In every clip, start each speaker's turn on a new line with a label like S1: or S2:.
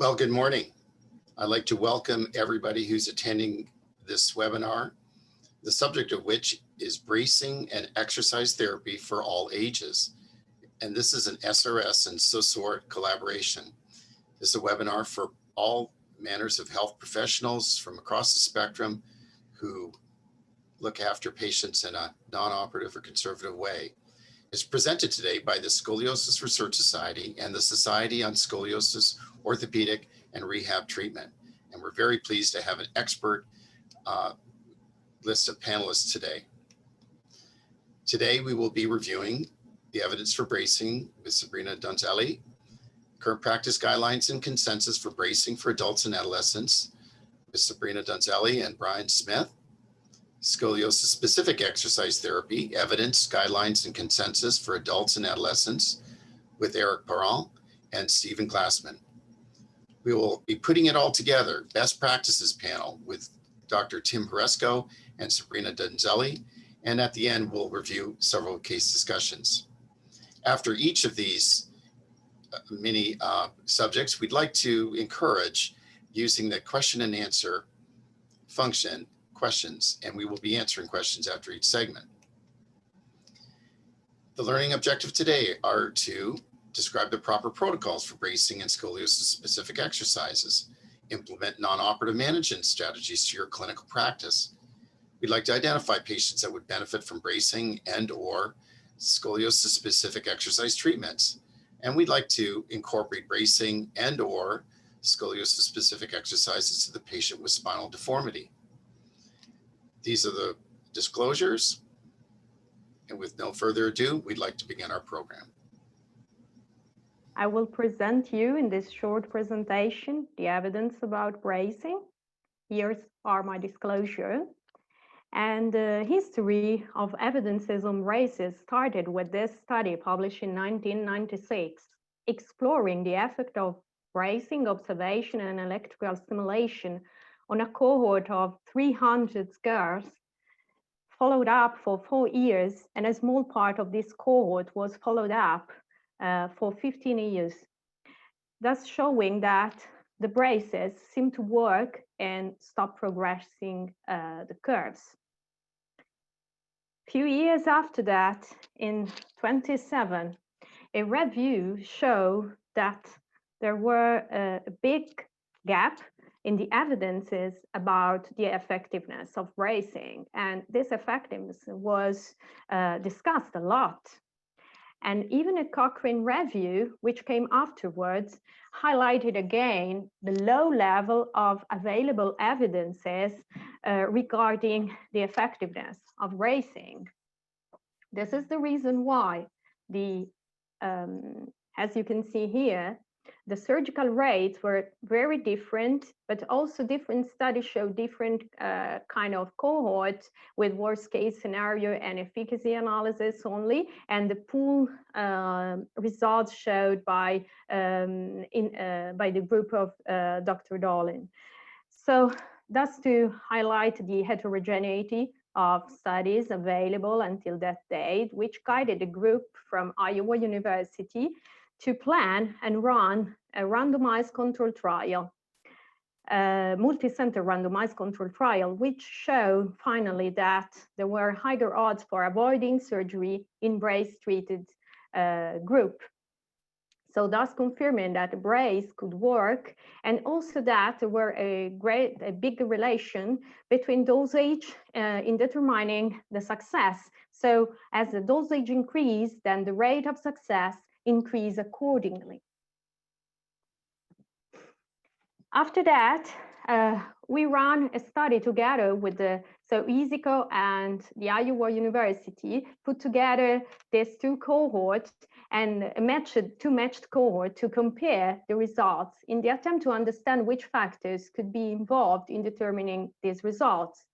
S1: Well, good morning. I'd like to welcome everybody who's attending this webinar, the subject of which is bracing and exercise therapy for all ages. And this is an SRS and SOSORT collaboration. This is a webinar for all manners of health professionals from across the spectrum who look after patients in a non-operative or conservative way. It's presented today by the Scoliosis Research Society and the Society on Scoliosis, Orthopaedic, and Rehab Treatment. And we're very pleased to have an expert list of panelists today. Today, we will be reviewing the evidence for bracing with Sabrina Donzelli, current practice guidelines and consensus for bracing for adults and adolescents with Sabrina Donzelli and Brian Smith, scoliosis specific exercise therapy, evidence, guidelines, and consensus for adults and adolescents with Eric Parent and Stephen Glassman. We will be putting it all together, best practices panel with Dr. Tim Horesco and Sabrina Donzelli. And at the end, we'll review several case discussions. After each of these mini subjects, we'd like to encourage using the question and answer function questions, and we will be answering questions after each segment. The learning objective today are to describe the proper protocols for bracing and scoliosis specific exercises, implement non-operative management strategies to your clinical practice. We'd like to identify patients that would benefit from bracing and/or scoliosis specific exercise treatments. And we'd like to incorporate bracing and/or scoliosis specific exercises to the patient with spinal deformity. These are the disclosures. And with no further ado, we'd like to begin our program.
S2: I will present you in this short presentation the evidence about bracing. Here are my disclosure. And the history of evidences on braces started with this study published in 1996, exploring the effect of bracing, observation, and electrical stimulation on a cohort of 300 girls, followed up for 4 years, and a small part of this cohort was followed up for 15 years, thus showing that the braces seem to work and stop progressing the curves. Few years after that, in 27, a review showed that there were a big gap in the evidences about the effectiveness of bracing, and this effectiveness was discussed a lot. And even a Cochrane review, which came afterwards, highlighted again the low level of available evidences regarding the effectiveness of bracing. This is the reason why as you can see here, the surgical rates were very different, but also different studies show different kind of cohorts with worst case scenario and efficacy analysis only, and the pool results showed by the group of Dr. Dolan. So that's to highlight the heterogeneity of studies available until that date, which guided the group from Iowa University to plan and run a randomized control trial, a multi-center randomized control trial, which showed finally that there were higher odds for avoiding surgery in brace-treated group. So thus confirming that the brace could work, and also that there were a big relation between dosage in determining the success. So as the dosage increased, then the rate of success increase accordingly. After that, we ran a study together with EASICO and the Iowa University, put together these two cohorts and two matched cohorts to compare the results in the attempt to understand which factors could be involved in determining these results.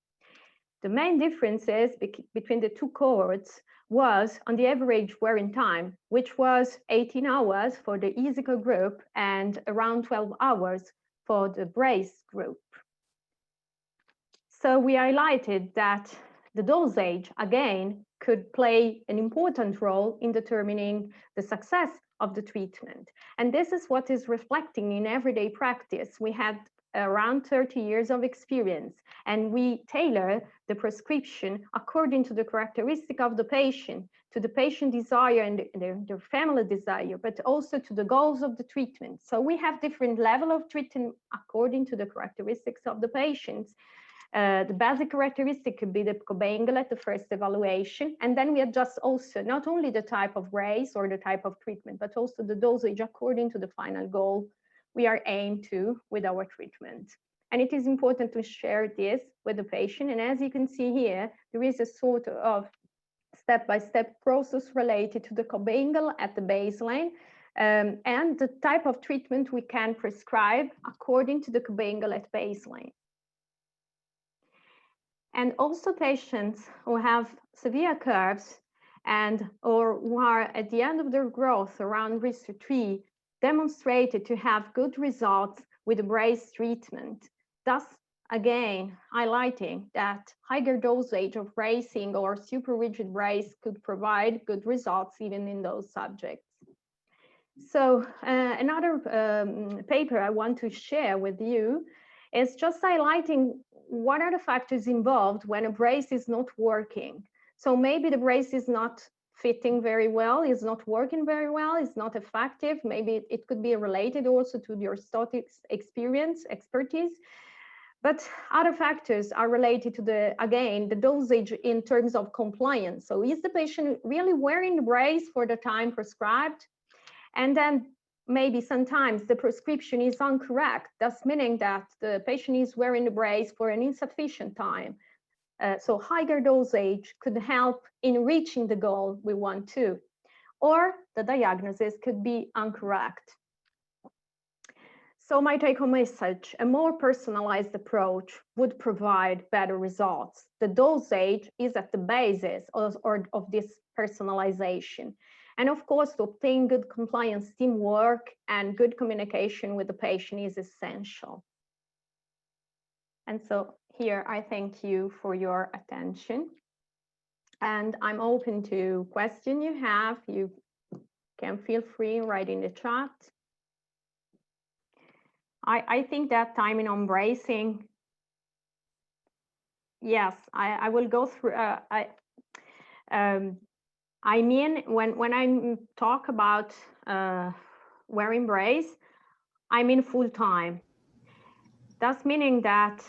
S2: The main differences between the two cohorts was on the average wearing time, which was 18 hours for the EASICO group and around 12 hours for the brace group. So we highlighted that the dosage, again, could play an important role in determining the success of the treatment. And this is what is reflecting in everyday practice. We had around 30 years of experience, and we tailor the prescription according to the characteristic of the patient, to the patient desire and their family desire, but also to the goals of the treatment. So we have different level of treatment according to the characteristics of the patients. The basic characteristic could be the Kobe angle at the first evaluation, and then we adjust also not only the type of brace or the type of treatment, but also the dosage according to the final goal we are aimed to with our treatment. And it is important to share this with the patient. And as you can see here, there is a sort of step-by-step process related to the Kobe angle at the baseline, and the type of treatment we can prescribe according to the Kobe angle at baseline. And also patients who have severe curves or who are at the end of their growth around risk 3 demonstrated to have good results with the brace treatment. Thus, again, highlighting that higher dosage of bracing or super rigid brace could provide good results even in those subjects. So another paper I want to share with you is just highlighting what are the factors involved when a brace is not working. So maybe the brace is not fitting very well, is not working very well, is not effective. Maybe it could be related also to the orthotics expertise. But other factors are related to the dosage in terms of compliance. So is the patient really wearing the brace for the time prescribed? And then maybe sometimes the prescription is incorrect, thus meaning that the patient is wearing the brace for an insufficient time. So higher dosage could help in reaching the goal we want to, or the diagnosis could be incorrect. So my take-home message, a more personalized approach would provide better results. The dosage is at the basis of this personalization. And of course, to obtain good compliance, teamwork and good communication with the patient is essential. And so here, I thank you for your attention. And I'm open to questions you have. You can feel free write in the chat. I think that timing on bracing, yes, I will go through. I mean, when I talk about wearing brace, I mean full time. That's meaning that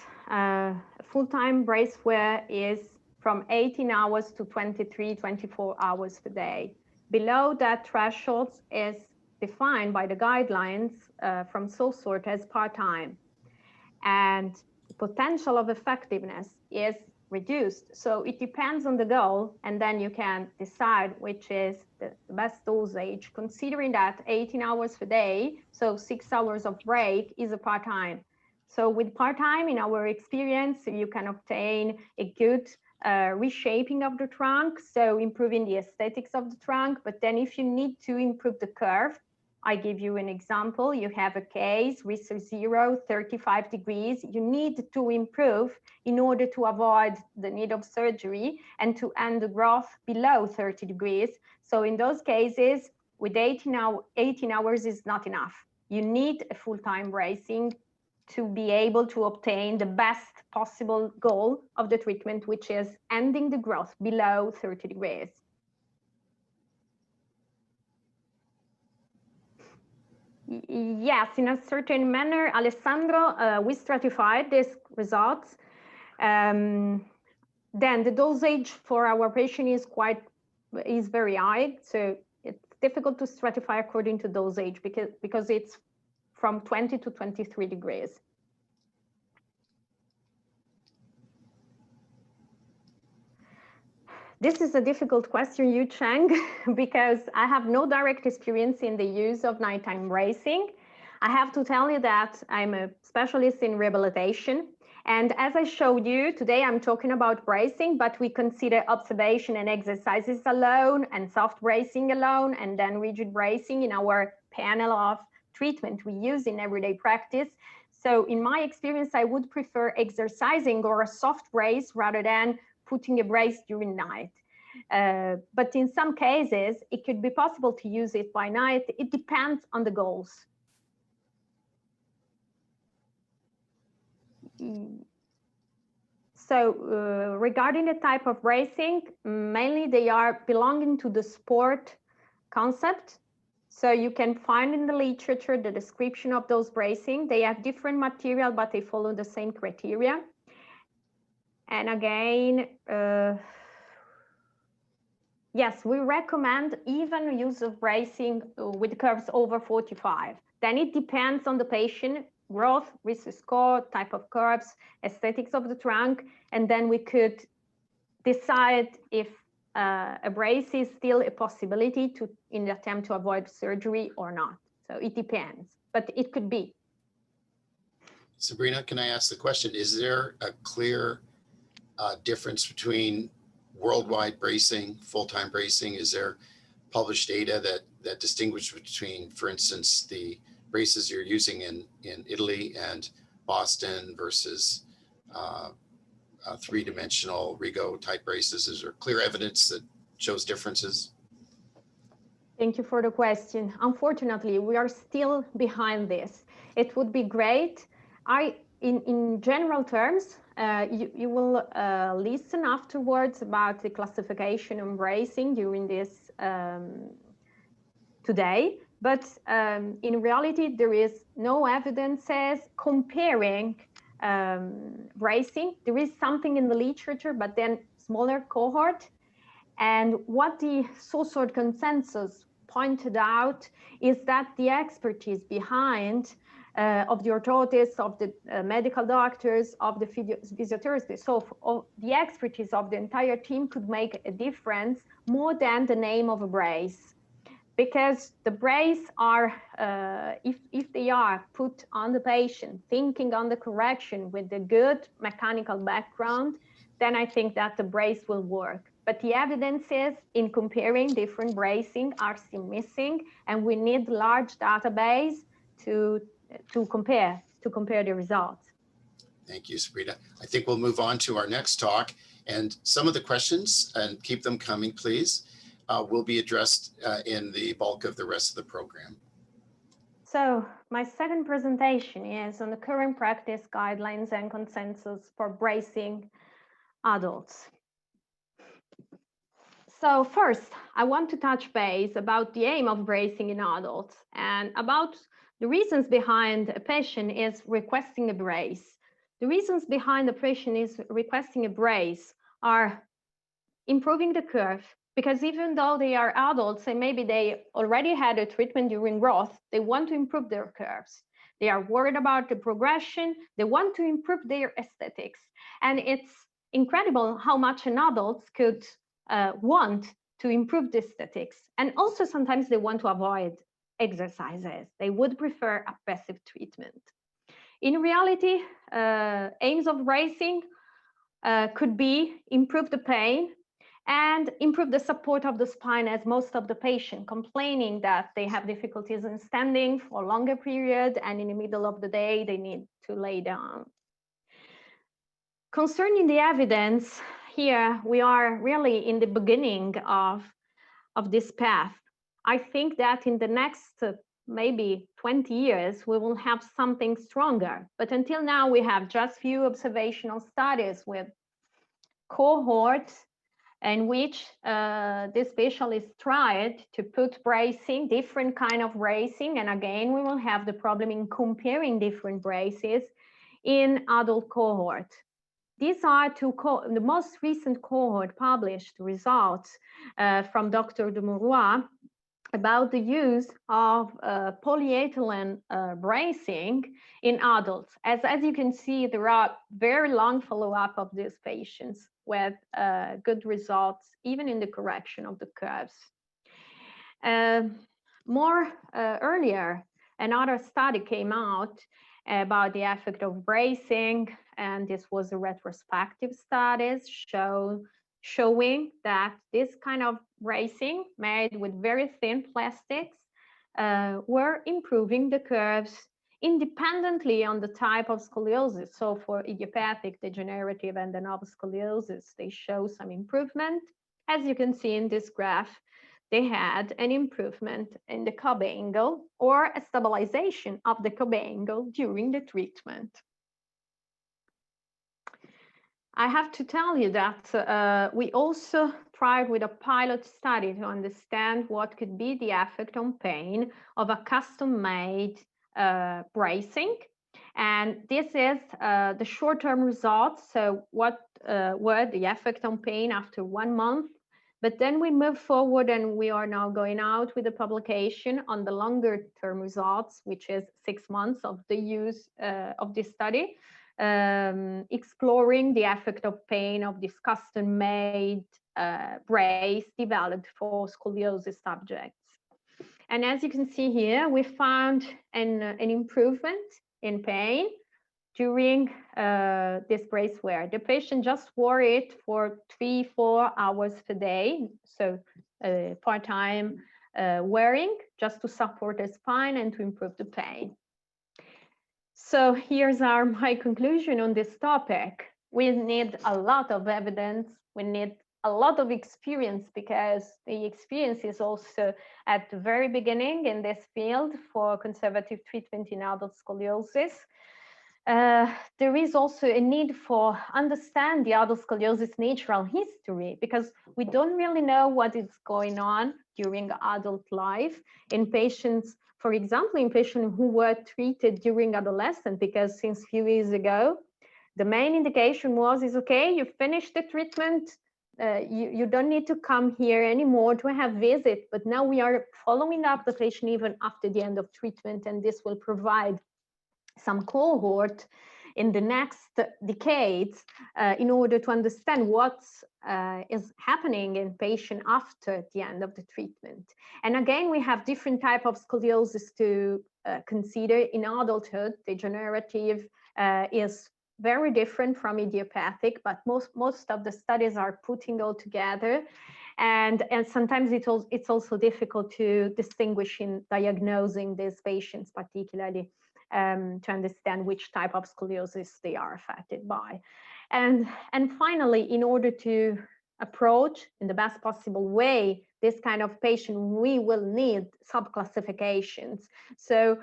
S2: full-time brace wear is from 18 hours to 23, 24 hours per day. Below that threshold is defined by the guidelines from SOSORT as part-time. And the potential of effectiveness is reduced. So it depends on the goal, and then you can decide which is the best dosage, considering that 18 hours per day, so 6 hours of break is a part-time. So with part-time, in our experience, you can obtain a good reshaping of the trunk, so improving the aesthetics of the trunk. But then if you need to improve the curve, I give you an example. You have a case, risk 0, 35 degrees. You need to improve in order to avoid the need of surgery and to end the growth below 30 degrees. So in those cases, with 18 hours is not enough. You need a full-time bracing to be able to obtain the best possible goal of the treatment, which is ending the growth below 30 degrees. Yes, in a certain manner, Alessandro, we stratified these results. Then the dosage for our patient is very high, so it's difficult to stratify according to dosage because it's from 20 to 23 degrees. This is a difficult question, Yu Cheng, because I have no direct experience in the use of nighttime bracing. I have to tell you that I'm a specialist in rehabilitation. And as I showed you, today I'm talking about bracing, but we consider observation and exercises alone and soft bracing alone, and then rigid bracing in our panel of treatment we use in everyday practice. So in my experience, I would prefer exercising or a soft brace rather than putting a brace during night. But in some cases, it could be possible to use it by night. It depends on the goals. So regarding the type of bracing, mainly they are belonging to the sport concept. So you can find in the literature the description of those bracing. They have different material, but they follow the same criteria. And again, yes, we recommend even use of bracing with curves over 45. Then it depends on the patient, growth, risk score, type of curves, aesthetics of the trunk, and then we could decide if a brace is still a possibility in the attempt to avoid surgery or not. So it depends, but it could be.
S1: Sabrina, can I ask the question, is there a clear difference between worldwide bracing, full-time bracing? Is there published data that distinguish between, for instance, the braces you're using in Italy and Boston versus three-dimensional Rigo type braces? Is there clear evidence that shows differences?
S2: Thank you for the question. Unfortunately, we are still behind this. It would be great. In general terms, you will listen afterwards about the classification and bracing during this today. But in reality, there is no evidences comparing bracing. There is something in the literature, but then smaller cohort. And what the SOSORT consensus pointed out is that the expertise behind of the orthotists, of the medical doctors, of the physiotherapists, so the expertise of the entire team could make a difference more than the name of a brace. Because the brace are, if they are put on the patient, thinking on the correction with a good mechanical background, then I think that the brace will work. But the evidences in comparing different bracing are still missing, and we need large database to compare the results.
S1: Thank you, Sabrina. I think we'll move on to our next talk, and some of the questions, and keep them coming, please, will be addressed in the bulk of the rest of the program.
S2: So my second presentation is on the current practice guidelines and consensus for bracing adults. So first, I want to touch base about the aim of bracing in adults and about the reasons behind a patient is requesting a brace. The reasons behind the patient is requesting a brace are improving the curve, because even though they are adults and maybe they already had a treatment during growth, they want to improve their curves. They are worried about the progression. They want to improve their aesthetics. And it's incredible how much an adult could want to improve the aesthetics. And also sometimes they want to avoid exercises. They would prefer a passive treatment. In reality, aims of bracing could be improve the pain and improve the support of the spine, as most of the patients complaining that they have difficulties in standing for a longer period, and in the middle of the day, they need to lay down. Concerning the evidence, here we are really in the beginning of this path. I think that in the next maybe 20 years, we will have something stronger. But until now, we have just few observational studies with cohorts in which the specialists tried to put bracing, different kind of bracing. And again, we will have the problem in comparing different braces in adult cohort. These are the most recent cohort published results from Dr. de Mauroy about the use of polyethylene bracing in adults. As you can see, there are very long follow-up of these patients with good results, even in the correction of the curves. Earlier, another study came out about the effect of bracing, and this was a retrospective study showing that this kind of bracing made with very thin plastics were improving the curves independently on the type of scoliosis. So for idiopathic, degenerative, and de novo scoliosis, they show some improvement. As you can see in this graph, they had an improvement in the Cobb angle or a stabilization of the Cobb angle during the treatment. I have to tell you that we also tried with a pilot study to understand what could be the effect on pain of a custom-made bracing. And this is the short-term results. So what were the effect on pain after 1 month? But then we move forward and we are now going out with a publication on the longer-term results, which is 6 months of the use of this study. Exploring the effect of pain of this custom-made brace developed for scoliosis subjects. And as you can see here, we found an improvement in pain during this brace wear. The patient just wore it for 3-4 hours per day, so part-time wearing, just to support the spine and to improve the pain. So here's my conclusion on this topic. We need a lot of evidence. We need a lot of experience, because the experience is also at the very beginning in this field for conservative treatment in adult scoliosis. There is also a need for understand the adult scoliosis natural history, because we don't really know what is going on during adult life in patients. For example, in patients who were treated during adolescence, because since a few years ago, the main indication is okay, you finished the treatment, you don't need to come here anymore to have visit, but now we are following up the patient even after the end of treatment, and this will provide some cohort in the next decades in order to understand what is happening in patient after the end of the treatment. And again, we have different type of scoliosis to consider. In adulthood, degenerative is very different from idiopathic, but most of the studies are putting all together. And sometimes it's also difficult to distinguish in diagnosing these patients, particularly to understand which type of scoliosis they are affected by. And finally, in order to approach in the best possible way this kind of patient, we will need subclassifications. So,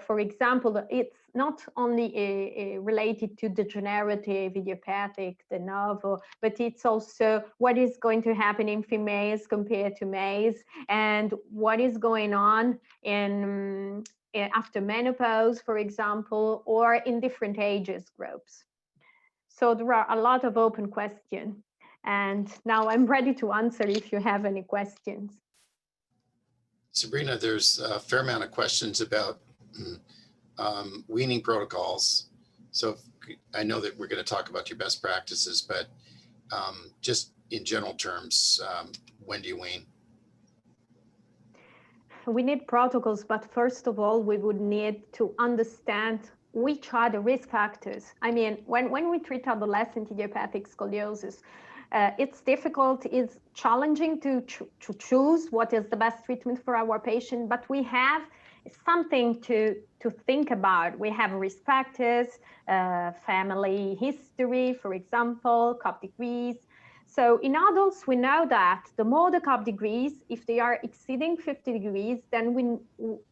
S2: for example, it's not only related to degenerative, idiopathic, de novo, but it's also what is going to happen in females compared to males, and what is going on in after menopause, for example, or in different ages groups. So there are a lot of open questions. And now I'm ready to answer if you have any questions.
S1: Sabrina, there's a fair amount of questions about weaning protocols. So I know that we're going to talk about your best practices, but just in general terms, when do you wean?
S2: We need protocols, but first of all, we would need to understand which are the risk factors. I mean, when we treat adolescent idiopathic scoliosis, it's difficult, it's challenging to choose what is the best treatment for our patient, but we have something to think about. We have risk factors, family history, for example, Cobb degrees. So in adults, we know that the more the Cobb degrees, if they are exceeding 50 degrees, then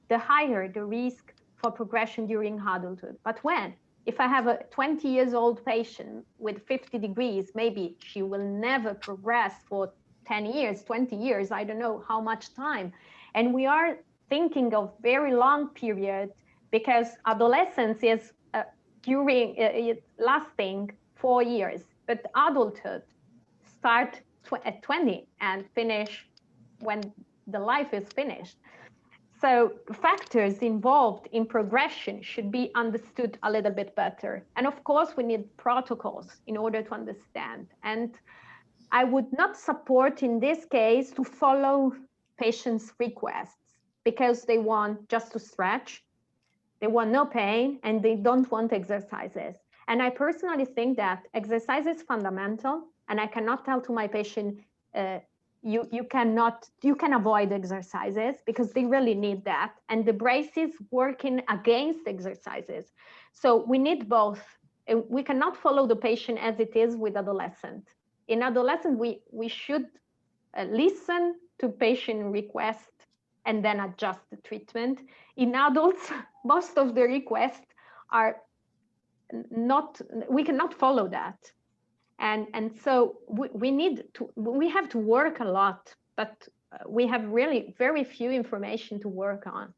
S2: the higher the risk for progression during adulthood. But if I have a 20-year-old patient with 50 degrees, maybe she will never progress for 10 years, 20 years, I don't know how much time. And we are thinking of very long period, because adolescence is lasting 4 years, but adulthood start at 20 and finish when the life is finished. So factors involved in progression should be understood a little bit better. And of course, we need protocols in order to understand. And I would not support in this case to follow patients' requests, because they want just to stretch, they want no pain, and they don't want exercises. And I personally think that exercise is fundamental, and I cannot tell to my patient, you can avoid exercises, because they really need that. And the braces working against exercises. So we need both. We cannot follow the patient as it is with adolescent. In adolescent, we should listen to patient requests and then adjust the treatment. In adults, most of the requests are not, we cannot follow that. And so we have to work a lot, but we have really very few information to work on.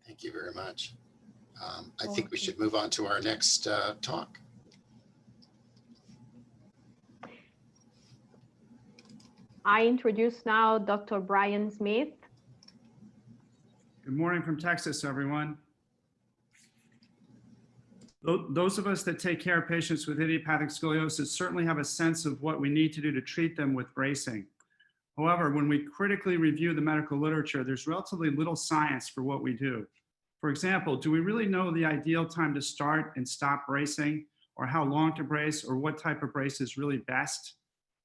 S1: Thank you very much. I think we should move on to our next talk.
S2: I introduce now Dr. Brian Smith.
S3: Good morning from Texas, everyone. Those of us that take care of patients with idiopathic scoliosis certainly have a sense of what we need to do to treat them with bracing. However, when we critically review the medical literature, there's relatively little science for what we do. For example, do we really know the ideal time to start and stop bracing, or how long to brace, or what type of brace is really best?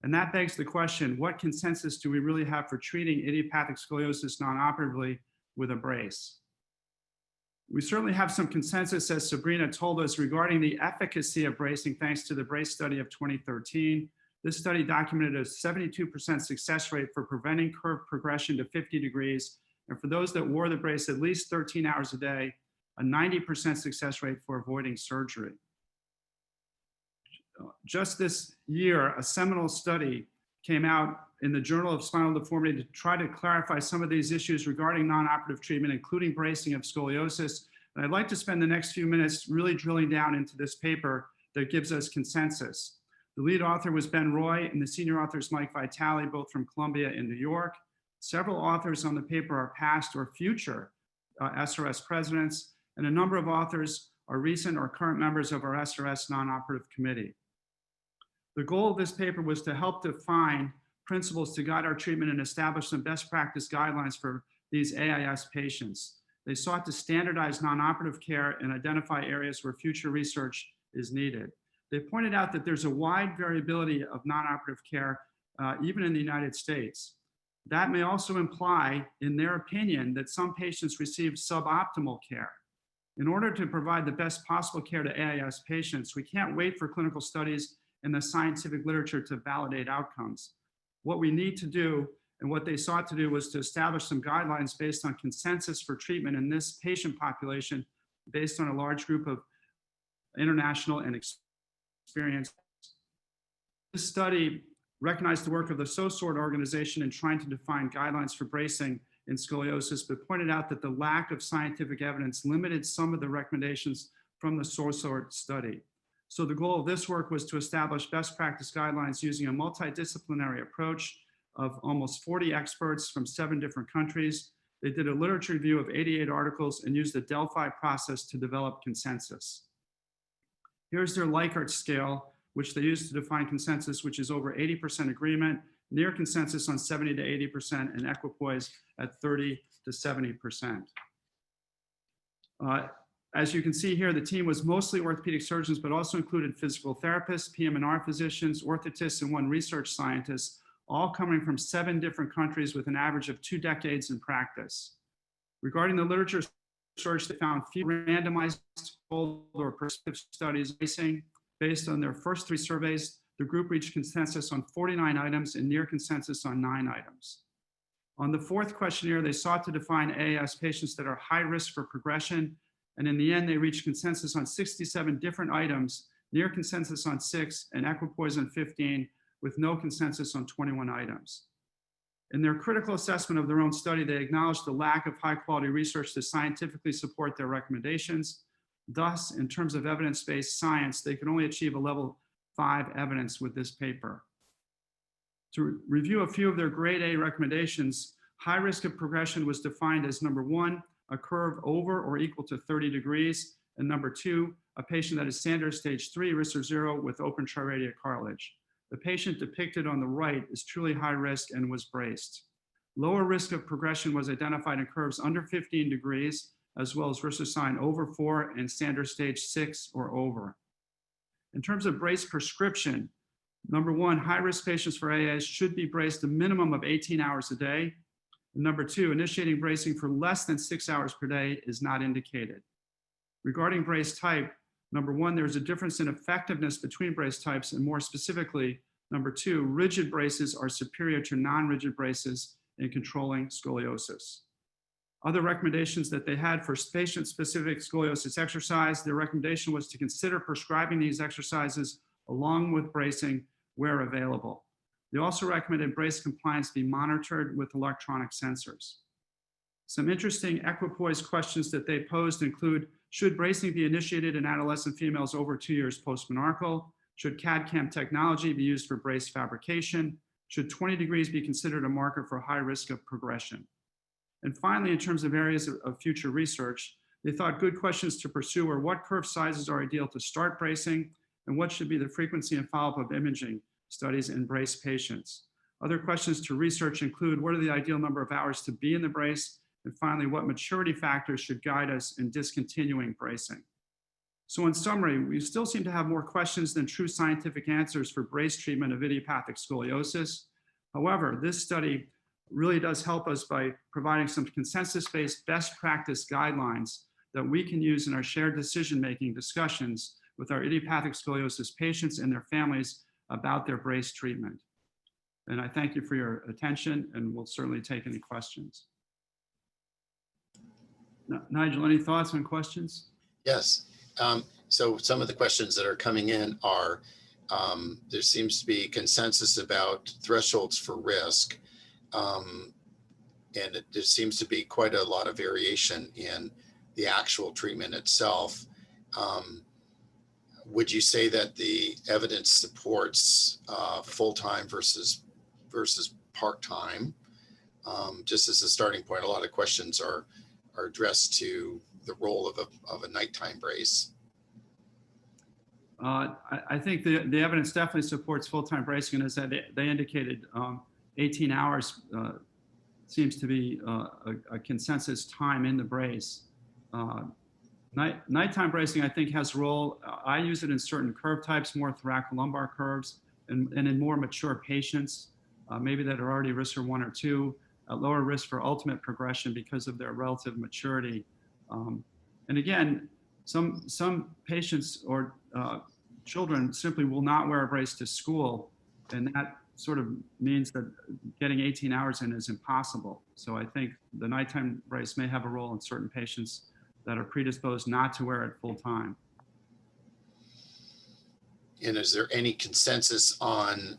S3: And that begs the question, what consensus do we really have for treating idiopathic scoliosis non-operatively with a brace? We certainly have some consensus, as Sabrina told us, regarding the efficacy of bracing thanks to the BRACE study of 2013. This study documented a 72% success rate for preventing curve progression to 50 degrees, and for those that wore the brace at least 13 hours a day, a 90% success rate for avoiding surgery. Just this year, a seminal study came out in the Journal of Spinal Deformity to try to clarify some of these issues regarding non-operative treatment, including bracing of scoliosis. And I'd like to spend the next few minutes really drilling down into this paper that gives us consensus. The lead author was Ben Roy, and the senior author is Mike Vitale, both from Columbia and New York. Several authors on the paper are past or future SRS presidents, and a number of authors are recent or current members of our SRS Non-Operative Committee. The goal of this paper was to help define principles to guide our treatment and establish some best practice guidelines for these AIS patients. They sought to standardize non-operative care and identify areas where future research is needed. They pointed out that there's a wide variability of non-operative care, even in the United States. That may also imply, in their opinion, that some patients receive suboptimal care. In order to provide the best possible care to AIS patients, we can't wait for clinical studies and the scientific literature to validate outcomes. What we need to do, and what they sought to do, was to establish some guidelines based on consensus for treatment in this patient population, based on a large group of international and experienced. This study recognized the work of the SOSORT organization in trying to define guidelines for bracing in scoliosis, but pointed out that the lack of scientific evidence limited some of the recommendations from the SOSORT study. So the goal of this work was to establish best practice guidelines using a multidisciplinary approach of almost 40 experts from 7 different countries. They did a literature review of 88 articles and used the Delphi process to develop consensus. Here's their Likert scale, which they used to define consensus, which is over 80% agreement, near consensus on 70 to 80%, and equipoise at 30 to 70%. As you can see here, the team was mostly orthopedic surgeons, but also included physical therapists, PM&R physicians, orthotists, and 1 research scientist, all coming from 7 different countries with an average of 2 decades in practice. Regarding the literature search, they found few randomized or prospective studies based on their first 3 surveys. The group reached consensus on 49 items and near consensus on 9 items. On the 4th questionnaire, they sought to define AIS patients that are high risk for progression. And in the end, they reached consensus on 67 different items, near consensus on 6, and equipoise on 15, with no consensus on 21 items. In their critical assessment of their own study, they acknowledged the lack of high-quality research to scientifically support their recommendations. Thus, in terms of evidence-based science, they could only achieve a level 5 evidence with this paper. To review a few of their grade A recommendations, high risk of progression was defined as number 1, a curve over or equal to 30 degrees, and number 2, a patient that is standard stage 3, risk of 0 with open triradiate cartilage. The patient depicted on the right is truly high risk and was braced. Lower risk of progression was identified in curves under 15 degrees, as well as risk of sign over 4 and standard stage 6 or over. In terms of brace prescription, number 1, high-risk patients for AIS should be braced a minimum of 18 hours a day. And number 2, initiating bracing for less than 6 hours per day is not indicated. Regarding brace type, number 1, there's a difference in effectiveness between brace types, and more specifically, Number two, rigid braces are superior to non-rigid braces in controlling scoliosis. Other recommendations that they had for patient-specific scoliosis exercise, their recommendation was to consider prescribing these exercises along with bracing where available. They also recommended brace compliance be monitored with electronic sensors. Some interesting equipoise questions that they posed include, should bracing be initiated in adolescent females over 2 years post-menarche? Should CAD/CAM technology be used for brace fabrication? Should 20 degrees be considered a marker for high risk of progression? And finally, in terms of areas of future research, they thought good questions to pursue are what curve sizes are ideal to start bracing, and what should be the frequency and follow-up of imaging studies in brace patients. Other questions to research include what are the ideal number of hours to be in the brace, and finally, what maturity factors should guide us in discontinuing bracing. So in summary, we still seem to have more questions than true scientific answers for brace treatment of idiopathic scoliosis. However, this study really does help us by providing some consensus-based best practice guidelines that we can use in our shared decision-making discussions with our idiopathic scoliosis patients and their families about their brace treatment. And I thank you for your attention, and we'll certainly take any questions. Nigel, any thoughts on questions?
S1: Yes. So some of the questions that are coming in are, there seems to be consensus about thresholds for risk. And there seems to be quite a lot of variation in the actual treatment itself. Would you say that the evidence supports full-time versus part-time? Just as a starting point, a lot of questions are addressed to the role of a nighttime brace.
S3: I think the evidence definitely supports full-time bracing, and as they indicated, 18 hours seems to be a consensus time in the brace. Nighttime bracing, I think, has a role. I use it in certain curve types, more thoracolumbar curves, and in more mature patients, maybe that are already risk for 1 or 2, at lower risk for ultimate progression because of their relative maturity. And again, some patients or children simply will not wear a brace to school, and that sort of means that getting 18 hours in is impossible. So I think the nighttime brace may have a role in certain patients that are predisposed not to wear it full time.
S1: And is there any consensus on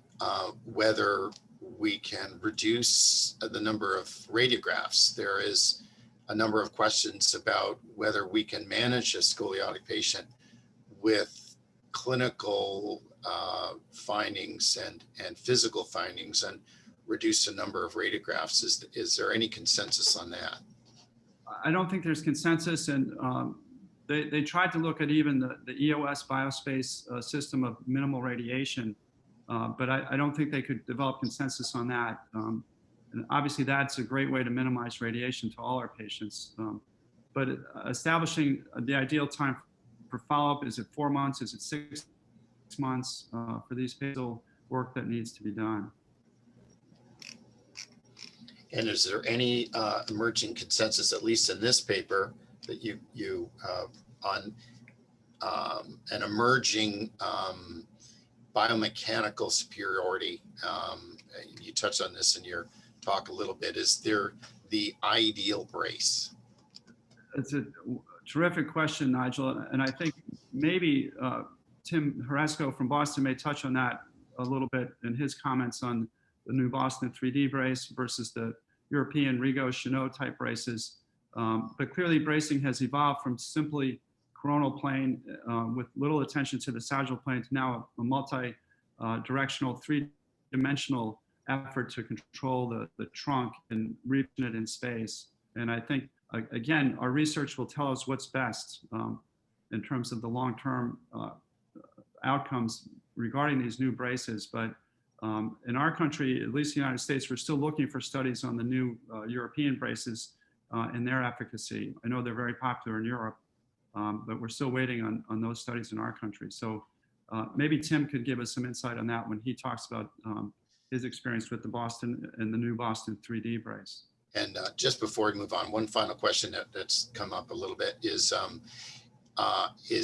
S1: whether we can reduce the number of radiographs? There is a number of questions about whether we can manage a scoliotic patient with clinical findings and physical findings and reduce the number of radiographs. Is there any consensus on that?
S3: I don't think there's consensus, and they tried to look at even the EOS biospace system of minimal radiation, but I don't think they could develop consensus on that. And obviously that's a great way to minimize radiation to all our patients. But establishing the ideal time for follow-up, is it 4 months, is it 6 months, for these patients, work that needs to be done.
S1: And is there any emerging consensus, at least in this paper, that you on an emerging biomechanical superiority? You touched on this in your talk a little bit. Is there the ideal brace?
S3: It's a terrific question, Nigel, and I think maybe Tim Horesco from Boston may touch on that a little bit in his comments on the new Boston 3D brace versus the European Rigo Chenot type braces. But clearly bracing has evolved from simply coronal plane with little attention to the sagittal plane to now a multi-directional, three-dimensional effort to control the trunk and reaching it in space. And I think, again, our research will tell us what's best in terms of the long-term outcomes regarding these new braces. But in our country, at least the United States, we're still looking for studies on the new European braces and their efficacy. I know they're very popular in Europe, but we're still waiting on those studies in our country. So maybe Tim could give us some insight on that when he talks about his experience with the Boston and the new Boston 3D brace.
S1: And just before we move on, one final question that's come up a little bit is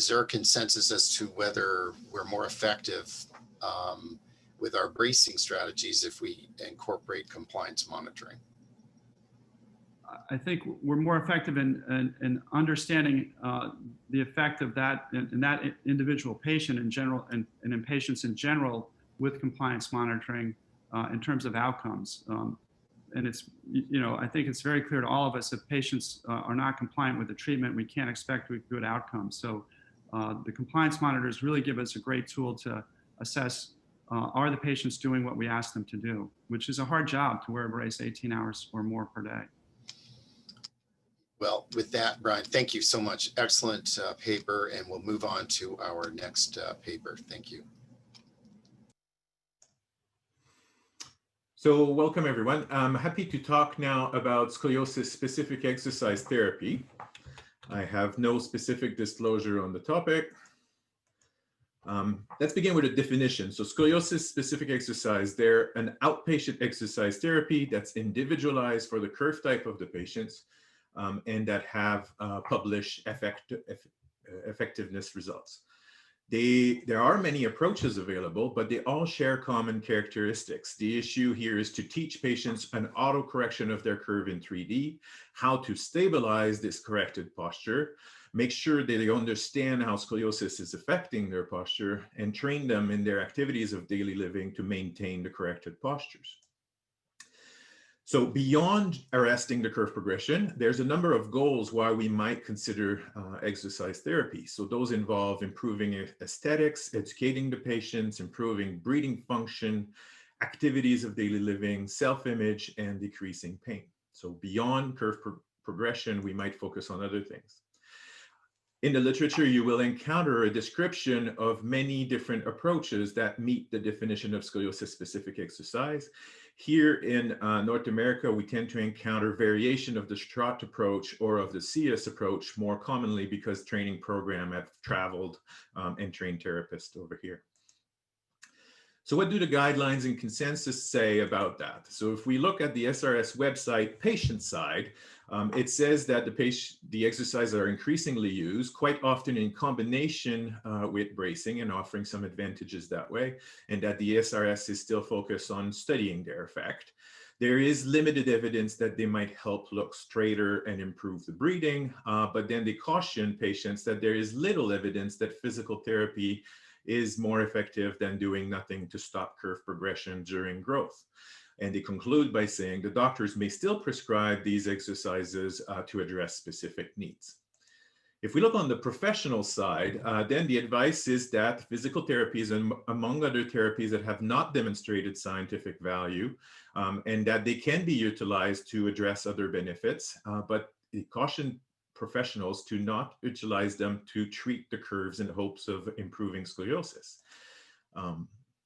S1: there a consensus as to whether we're more effective with our bracing strategies if we incorporate compliance monitoring?
S3: I think we're more effective in understanding the effect of that in that individual patient in general, and in patients in general with compliance monitoring in terms of outcomes. And it's, I think it's very clear to all of us, if patients are not compliant with the treatment, we can't expect good outcomes. So the compliance monitors really give us a great tool to assess, are the patients doing what we ask them to do, which is a hard job to wear a brace 18 hours or more per day.
S1: Well, with that, Brian, thank you so much. Excellent paper, and we'll move on to our next paper. Thank you.
S4: So welcome, everyone. I'm happy to talk now about scoliosis-specific exercise therapy. I have no specific disclosure on the topic. Let's begin with a definition. So scoliosis-specific exercise, they're an outpatient exercise therapy that's individualized for the curve type of the patients, and that have published effectiveness results. There are many approaches available, but they all share common characteristics. The issue here is to teach patients an autocorrection of their curve in 3D, how to stabilize this corrected posture, make sure that they understand how scoliosis is affecting their posture, and train them in their activities of daily living to maintain the corrected postures. So beyond arresting the curve progression, there's a number of goals why we might consider exercise therapy. So those involve improving aesthetics, educating the patients, improving breathing function, activities of daily living, self-image, and decreasing pain. So beyond curve progression, we might focus on other things. In the literature, you will encounter a description of many different approaches that meet the definition of scoliosis-specific exercise. Here in North America, we tend to encounter variation of the Strott approach or of the CS approach more commonly because training program have traveled and trained therapists over here. So what do the guidelines and consensus say about that? So if we look at the SRS website patient side, it says that the exercises are increasingly used, quite often in combination with bracing and offering some advantages that way, and that the SRS is still focused on studying their effect. There is limited evidence that they might help look straighter and improve the breathing, but then they caution patients that there is little evidence that physical therapy is more effective than doing nothing to stop curve progression during growth. And they conclude by saying the doctors may still prescribe these exercises to address specific needs. If we look on the professional side, then the advice is that physical therapies, among other therapies that have not demonstrated scientific value, and that they can be utilized to address other benefits, but they caution professionals to not utilize them to treat the curves in hopes of improving scoliosis.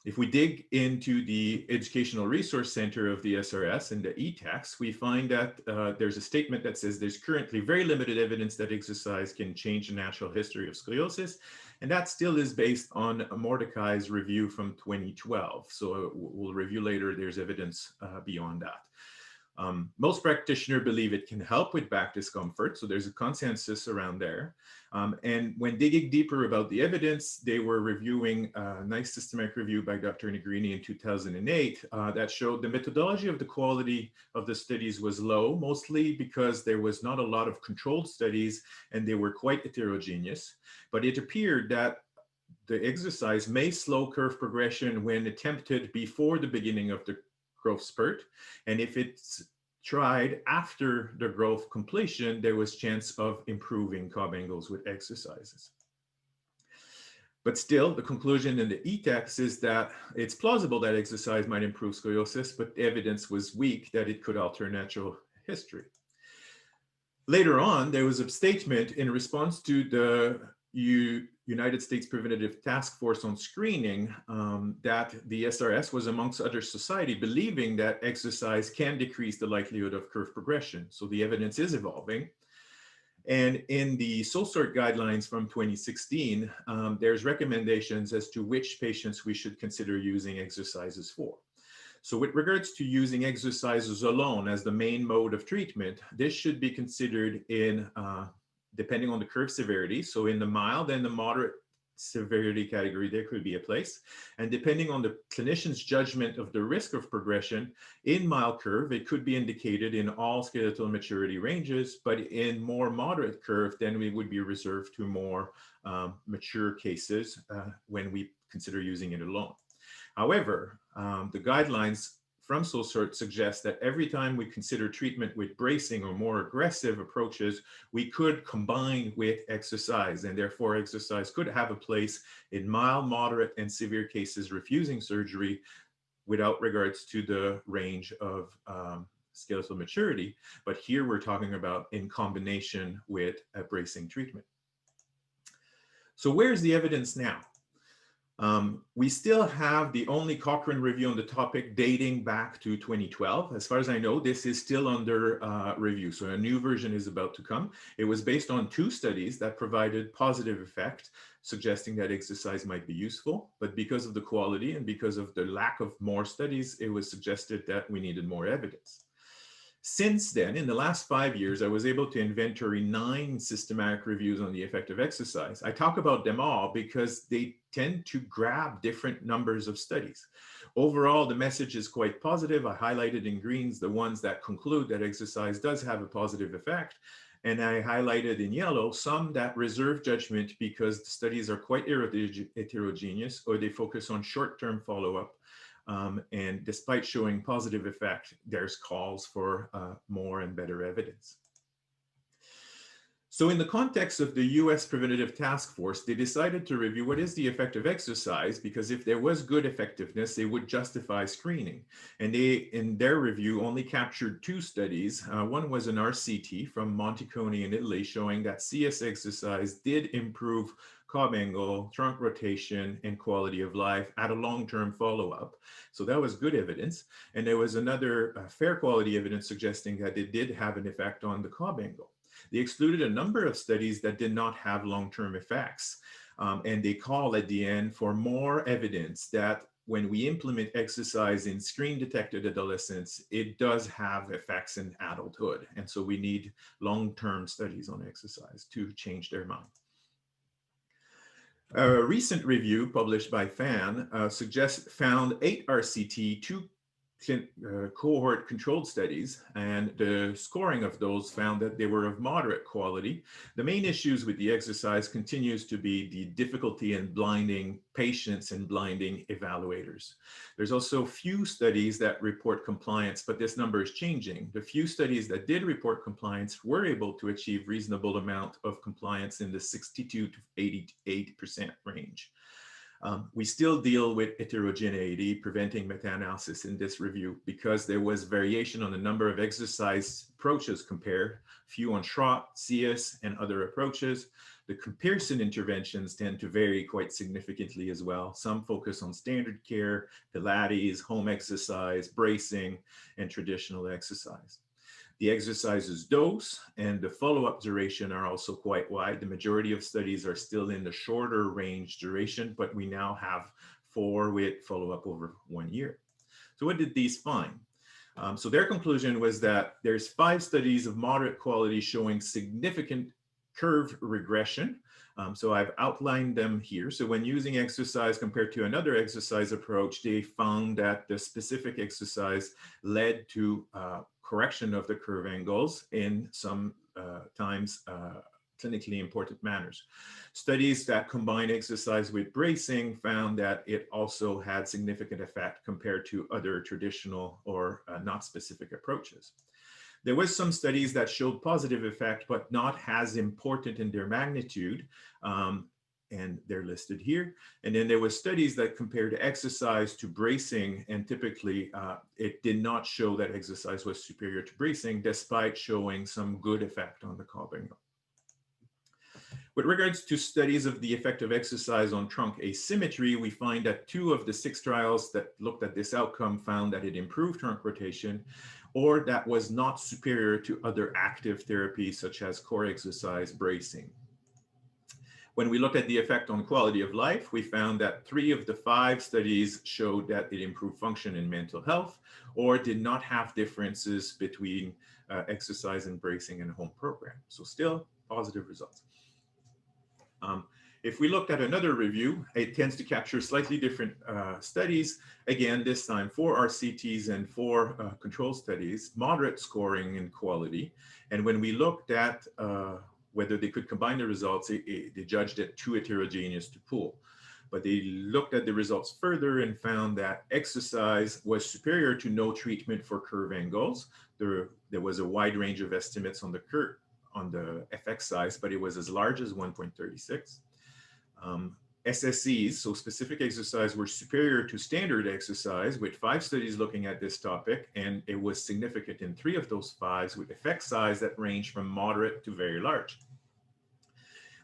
S4: If we dig into the Educational Resource Center of the SRS and the ETACs, we find that there's a statement that says there's currently very limited evidence that exercise can change the natural history of scoliosis. And that still is based on Mordecai's review from 2012. So we'll review later, there's evidence beyond that. Most practitioners believe it can help with back discomfort, so there's a consensus around there. And when digging deeper about the evidence, they were reviewing a nice systematic review by Dr. Negrini in 2008 that showed the methodology of the quality of the studies was low, mostly because there was not a lot of controlled studies and they were quite heterogeneous. But it appeared that the exercise may slow curve progression when attempted before the beginning of the growth spurt, and if it's tried after the growth completion, there was chance of improving Cobb angles with exercises. But still, the conclusion in the ETACs is that it's plausible that exercise might improve scoliosis, but evidence was weak that it could alter natural history. Later on, there was a statement in response to the United States Preventative Task Force on Screening that the SRS was amongst other society believing that exercise can decrease the likelihood of curve progression. So the evidence is evolving. And in the SOSORT guidelines from 2016, there's recommendations as to which patients we should consider using exercises for. So with regards to using exercises alone as the main mode of treatment, this should be considered in depending on the curve severity. So in the mild and the moderate severity category, there could be a place. And depending on the clinician's judgment of the risk of progression, in mild curve, it could be indicated in all skeletal maturity ranges, but in more moderate curve, then we would be reserved to more mature cases when we consider using it alone. However, the guidelines from SOSORT suggest that every time we consider treatment with bracing or more aggressive approaches, we could combine with exercise, and therefore exercise could have a place in mild, moderate, and severe cases refusing surgery without regards to the range of skeletal maturity. But here we're talking about in combination with a bracing treatment. So where's the evidence now? We still have the only Cochrane review on the topic dating back to 2012. As far as I know, this is still under review. So a new version is about to come. It was based on 2 studies that provided positive effect, suggesting that exercise might be useful. But because of the quality and because of the lack of more studies, it was suggested that we needed more evidence. Since then, in the last 5 years, I was able to inventory 9 systematic reviews on the effect of exercise. I talk about them all because they tend to grab different numbers of studies. Overall, the message is quite positive. I highlighted in greens the ones that conclude that exercise does have a positive effect. And I highlighted in yellow some that reserve judgment because the studies are quite heterogeneous or they focus on short-term follow-up. And despite showing positive effect, there's calls for more and better evidence. So in the context of the US Preventative Task Force, they decided to review what is the effect of exercise, because if there was good effectiveness, they would justify screening. And they, in their review, only captured 2 studies. One was an RCT from Montecone in Italy showing that CS exercise did improve cob angle, trunk rotation, and quality of life at a long-term follow-up. So that was good evidence. And there was another fair quality evidence suggesting that it did have an effect on the cob angle. They excluded a number of studies that did not have long-term effects. And they call at the end for more evidence that when we implement exercise in screen-detected adolescents, it does have effects in adulthood. And so we need long-term studies on exercise to change their mind. A recent review published by FAN found 8 RCT, 2 cohort controlled studies, and the scoring of those found that they were of moderate quality. The main issues with the exercise continues to be the difficulty in blinding patients and blinding evaluators. There's also few studies that report compliance, but this number is changing. The few studies that did report compliance were able to achieve reasonable amount of compliance in the 62 to 88% range. We still deal with heterogeneity, preventing meta-analysis in this review because there was variation on the number of exercise approaches compared, few on SRS, CS, and other approaches. The comparison interventions tend to vary quite significantly as well. Some focus on standard care, Pilates, home exercise, bracing, and traditional exercise. The exercises dose and the follow-up duration are also quite wide. The majority of studies are still in the shorter range duration, but we now have 4 with follow-up over 1 year. So what did these find? So their conclusion was that there's 5 studies of moderate quality showing significant curve regression. So I've outlined them here. So when using exercise compared to another exercise approach, they found that the specific exercise led to correction of the curve angles in some times clinically important manners. Studies that combine exercise with bracing found that it also had significant effect compared to other traditional or not specific approaches. There was some studies that showed positive effect, but not as important in their magnitude, and they're listed here. And then there were studies that compared exercise to bracing, and typically it did not show that exercise was superior to bracing, despite showing some good effect on the cob angle. With regards to studies of the effect of exercise on trunk asymmetry, we find that 2 of the 6 trials that looked at this outcome found that it improved trunk rotation, or that was not superior to other active therapies such as core exercise bracing. When we look at the effect on quality of life, we found that 3 of the 5 studies showed that it improved function and mental health, or did not have differences between exercise and bracing and home program. So still positive results. If we looked at another review, it tends to capture slightly different studies. Again, this time 4 RCTs and 4 control studies, moderate scoring and quality. And when we looked at whether they could combine the results, they judged it too heterogeneous to pool. But they looked at the results further and found that exercise was superior to no treatment for curve angles. There was a wide range of estimates on the curve, on the effect size, but it was as large as 1.36. SSEs, so specific exercise, were superior to standard exercise with 5 studies looking at this topic, and it was significant in 3 of those 5 with effect size that range from moderate to very large.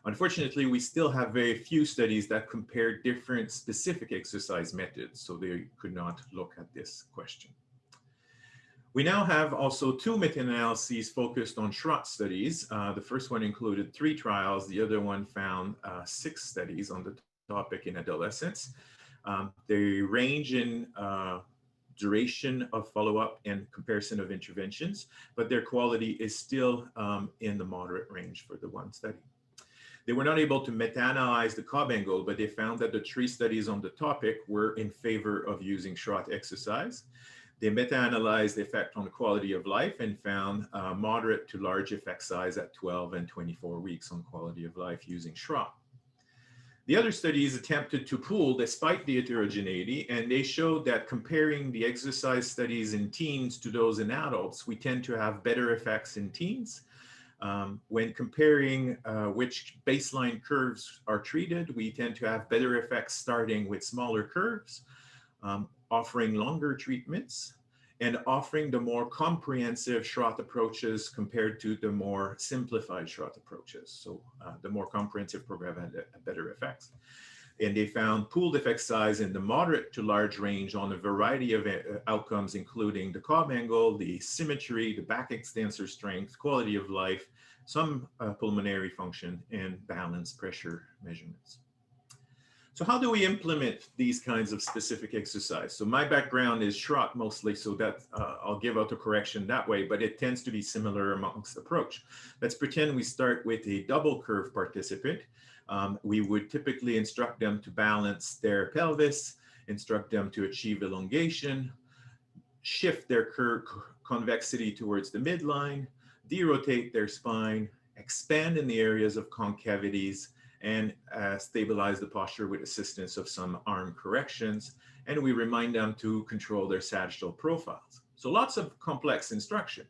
S4: Unfortunately, we still have very few studies that compare different specific exercise methods, so they could not look at this question. We now have also 2 meta-analyses focused on SRS studies. The first one included 3 trials. The other one found 6 studies on the topic in adolescents. They range in duration of follow-up and comparison of interventions, but their quality is still in the moderate range for the one study. They were not able to meta-analyze the Cobb angle, but they found that the 3 studies on the topic were in favor of using SRS exercise. They meta-analyzed the effect on the quality of life and found moderate to large effect size at 12 and 24 weeks on quality of life using SRS. The other studies attempted to pool despite the heterogeneity, and they showed that comparing the exercise studies in teens to those in adults, we tend to have better effects in teens. When comparing which baseline curves are treated, we tend to have better effects starting with smaller curves, offering longer treatments, and offering the more comprehensive SRS approaches compared to the more simplified SRS approaches. So the more comprehensive program had better effects. And they found pooled effect size in the moderate to large range on a variety of outcomes, including the Cobb angle, the symmetry, the back extensor strength, quality of life, some pulmonary function, and balance pressure measurements. So how do we implement these kinds of specific exercise? So my background is SRS mostly, so that I'll give out a correction that way, but it tends to be similar amongst approach. Let's pretend we start with a double curve participant. We would typically instruct them to balance their pelvis, instruct them to achieve elongation, shift their curve convexity towards the midline, derotate their spine, expand in the areas of concavities, and stabilize the posture with assistance of some arm corrections. And we remind them to control their sagittal profiles. So lots of complex instruction.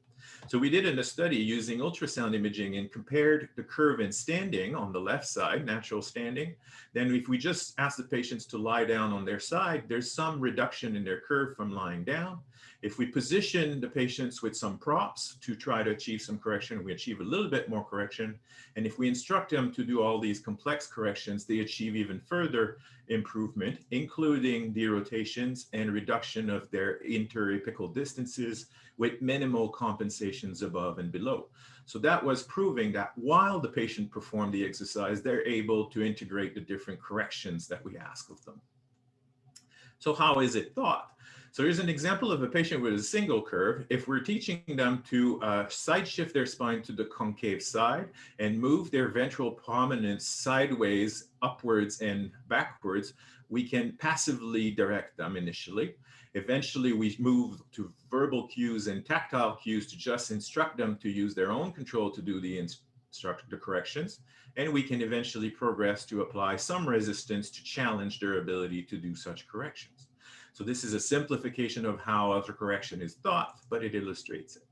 S4: So we did in a study using ultrasound imaging and compared the curve in standing on the left side, natural standing. Then if we just ask the patients to lie down on their side, there's some reduction in their curve from lying down. If we position the patients with some props to try to achieve some correction, we achieve a little bit more correction. And if we instruct them to do all these complex corrections, they achieve even further improvement, including derotations and reduction of their interapical distances with minimal compensations above and below. So that was proving that while the patient performed the exercise, they're able to integrate the different corrections that we ask of them. So how is it taught? So here's an example of a patient with a single curve. If we're teaching them to side shift their spine to the concave side and move their ventral prominence sideways, upwards and backwards, we can passively direct them initially. Eventually, we move to verbal cues and tactile cues to just instruct them to use their own control to do the corrections. And we can eventually progress to apply some resistance to challenge their ability to do such corrections. So this is a simplification of how autocorrection is taught, but it illustrates it.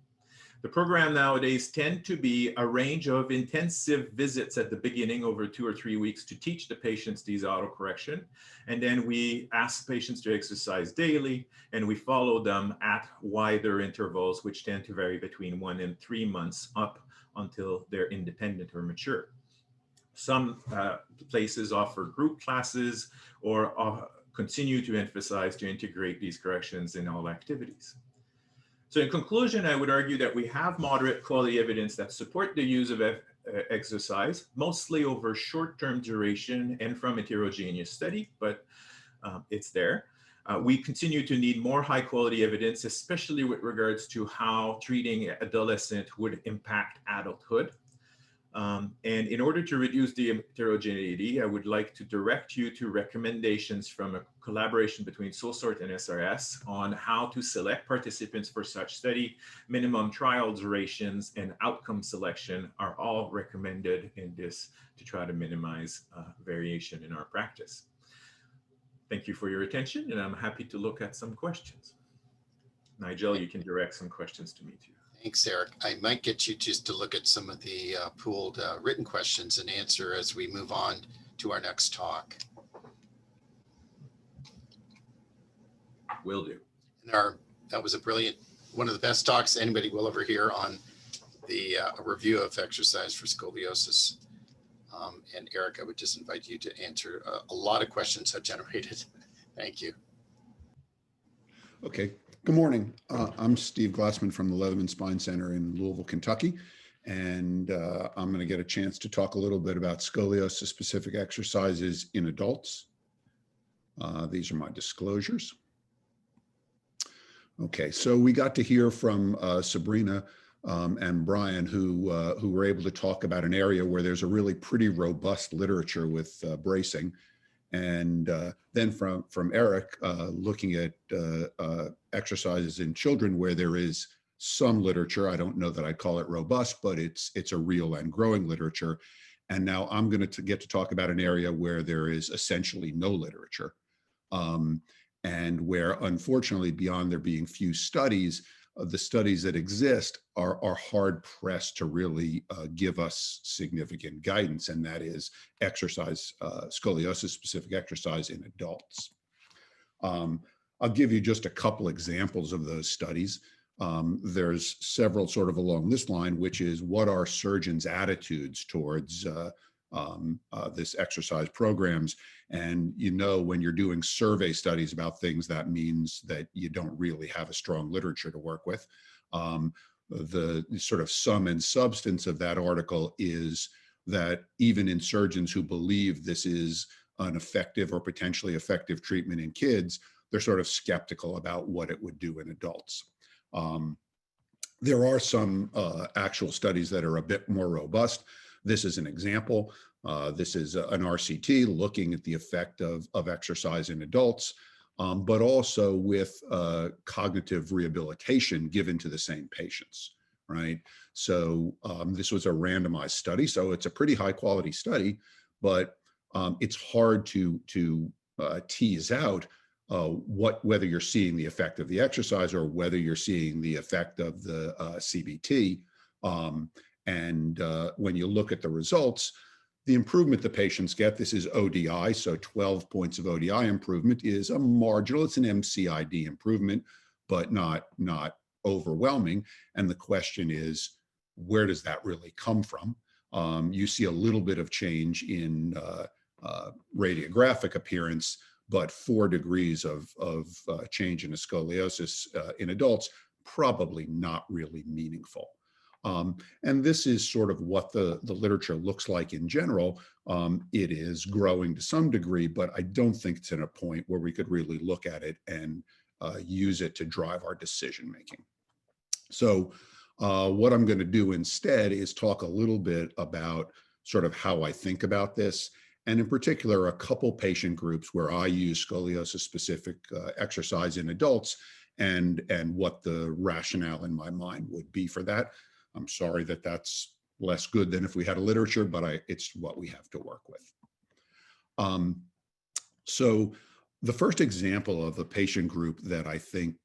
S4: The program nowadays tend to be a range of intensive visits at the beginning over 2 or 3 weeks to teach the patients these autocorrection. And then we ask patients to exercise daily, and we follow them at wider intervals, which tend to vary between 1 and 3 months up until they're independent or mature. Some places offer group classes or continue to emphasize to integrate these corrections in all activities. So in conclusion, I would argue that we have moderate quality evidence that support the use of exercise, mostly over short-term duration and from heterogeneous study, but it's there. We continue to need more high-quality evidence, especially with regards to how treating adolescent would impact adulthood. And in order to reduce the heterogeneity, I would like to direct you to recommendations from a collaboration between SOSORT and SRS on how to select participants for such study. Minimum trial durations and outcome selection are all recommended in this to try to minimize variation in our practice. Thank you for your attention, and I'm happy to look at some questions. Nigel, you can direct some questions to me too.
S1: Thanks, Eric. I might get you just to look at some of the pooled written questions and answer as we move on to our next talk.
S4: Will do.
S1: And that was a brilliant, one of the best talks anybody will ever hear on the review of exercise for scoliosis. And Eric, I would just invite you to answer a lot of questions that generated. Thank you.
S5: Okay. Good morning. I'm Steve Glassman from the Leatherman Spine Center in Louisville, Kentucky, and I'm going to get a chance to talk a little bit about scoliosis-specific exercises in adults. These are my disclosures. Okay, so we got to hear from Sabrina and Brian, who were able to talk about an area where there's a really pretty robust literature with bracing. And then from Eric, looking at exercises in children where there is some literature. I don't know that I call it robust, but it's a real and growing literature. And now I'm going to get to talk about an area where there is essentially no literature, and where, unfortunately, beyond there being few studies, the studies that exist are hard pressed to really give us significant guidance, and that is exercise, scoliosis specific exercise in adults. I'll give you just a couple examples of those studies. There's several sort of along this line, which is what are surgeons' attitudes towards this exercise programs. And when you're doing survey studies about things, that means that you don't really have a strong literature to work with. The sort of sum and substance of that article is that even in surgeons who believe this is an effective or potentially effective treatment in kids, they're sort of skeptical about what it would do in adults. There are some actual studies that are a bit more robust. This is an example. This is an RCT looking at the effect of exercise in adults, but also with cognitive rehabilitation given to the same patients, right? So this was a randomized study, so it's a pretty high quality study, but it's hard to tease out whether you're seeing the effect of the exercise or whether you're seeing the effect of the CBT. And when you look at the results, the improvement the patients get, this is ODI, so 12 points of ODI improvement is a marginal, it's an MCID improvement, but not overwhelming. And the question is, where does that really come from? You see a little bit of change in radiographic appearance, but 4 degrees of change in a scoliosis in adults, probably not really meaningful. And this is sort of what the literature looks like in general. It is growing to some degree, but I don't think it's at a point where we could really look at it and use it to drive our decision making. So what I'm going to do instead is talk a little bit about sort of how I think about this, and in particular, a couple patient groups where I use scoliosis specific exercise in adults and what the rationale in my mind would be for that. I'm sorry that that's less good than if we had a literature, but it's what we have to work with. So the first example of a patient group that I think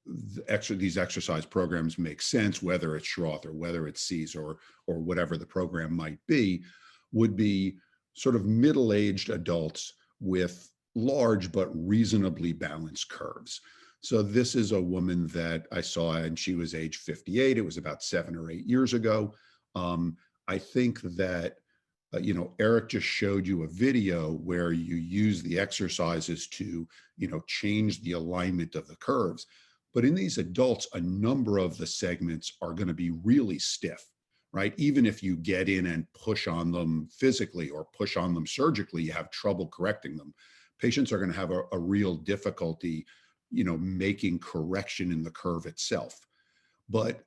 S5: these exercise programs make sense, whether it's Schroth or whether it's Sees or whatever the program might be, would be sort of middle-aged adults with large but reasonably balanced curves. So this is a woman that I saw, and she was age 58. It was about 7 or 8 years ago. I think that, Eric just showed you a video where you use the exercises to, change the alignment of the curves. But in these adults, a number of the segments are going to be really stiff, right? Even if you get in and push on them physically or push on them surgically, you have trouble correcting them. Patients are going to have a real difficulty making correction in the curve itself. But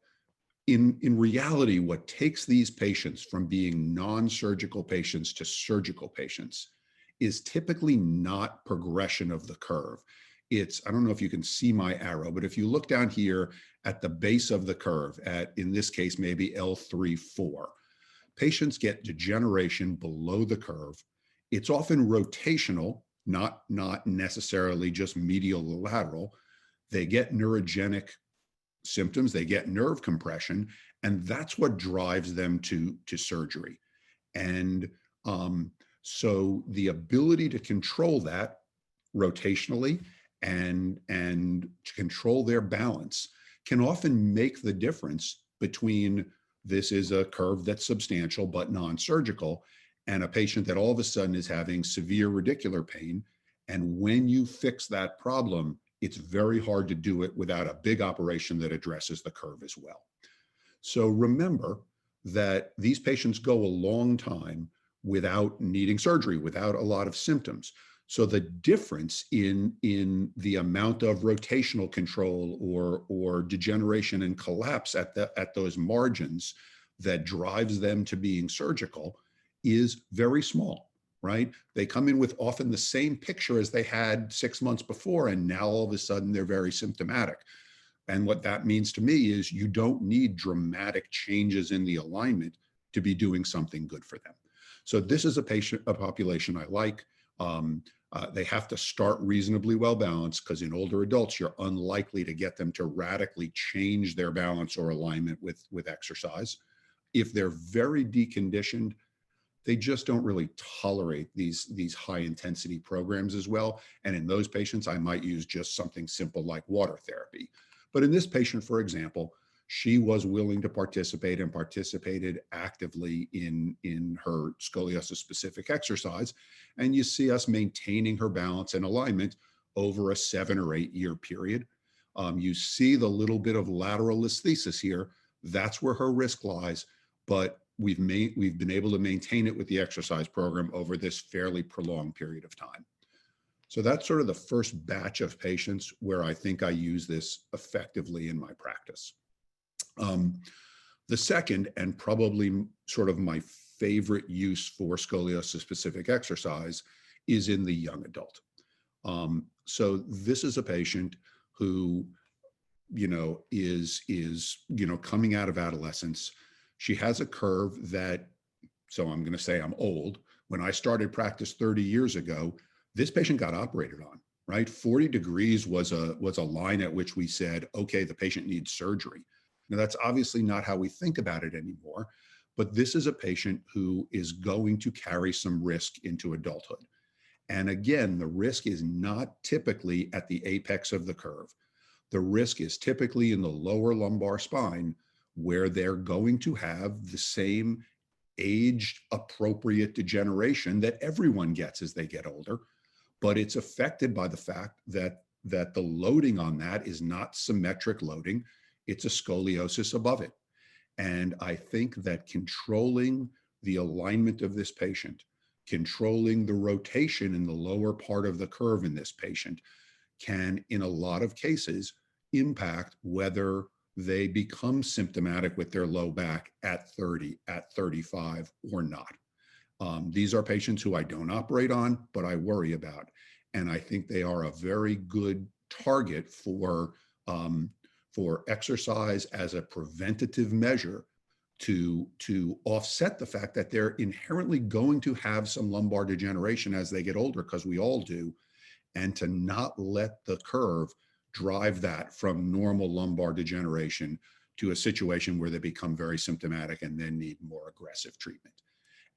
S5: in reality, what takes these patients from being non-surgical patients to surgical patients is typically not progression of the curve. It's, I don't know if you can see my arrow, but if you look down here at the base of the curve at, in this case, maybe L3-4, patients get degeneration below the curve. It's often rotational, not necessarily just medial or lateral. They get neurogenic symptoms, they get nerve compression, and that's what drives them to surgery. And so the ability to control that rotationally and to control their balance can often make the difference between this is a curve that's substantial but non-surgical and a patient that all of a sudden is having severe radicular pain. And when you fix that problem, it's very hard to do it without a big operation that addresses the curve as well. So remember that these patients go a long time without needing surgery, without a lot of symptoms. So the difference in the amount of rotational control or degeneration and collapse at those margins that drives them to being surgical is very small, right? They come in with often the same picture as they had 6 months before, and now all of a sudden they're very symptomatic. And what that means to me is you don't need dramatic changes in the alignment to be doing something good for them. So this is a population I like. They have to start reasonably well balanced because in older adults, you're unlikely to get them to radically change their balance or alignment with exercise. If they're very deconditioned, they just don't really tolerate these high intensity programs as well. And in those patients, I might use just something simple like water therapy. But in this patient, for example, she was willing to participate and participated actively in her scoliosis specific exercise. And you see us maintaining her balance and alignment over a 7 or 8 year period. You see the little bit of lateral listhesis here. That's where her risk lies, but we've been able to maintain it with the exercise program over this fairly prolonged period of time. So that's sort of the first batch of patients where I think I use this effectively in my practice. The second, and probably sort of my favorite use for scoliosis specific exercise, is in the young adult. So this is a patient who, is coming out of adolescence. She has a curve that, so I'm going to say I'm old. When I started practice 30 years ago, this patient got operated on, right? 40 degrees was a line at which we said, okay, the patient needs surgery. Now, that's obviously not how we think about it anymore, but this is a patient who is going to carry some risk into adulthood. And again, the risk is not typically at the apex of the curve. The risk is typically in the lower lumbar spine, where they're going to have the same age-appropriate degeneration that everyone gets as they get older, but it's affected by the fact that the loading on that is not symmetric loading. It's a scoliosis above it. And I think that controlling the alignment of this patient, controlling the rotation in the lower part of the curve in this patient can, in a lot of cases, impact whether they become symptomatic with their low back at 30, at 35, or not. These are patients who I don't operate on, but I worry about. And I think they are a very good target for exercise as a preventative measure to offset the fact that they're inherently going to have some lumbar degeneration as they get older, because we all do, and to not let the curve drive that from normal lumbar degeneration to a situation where they become very symptomatic and then need more aggressive treatment.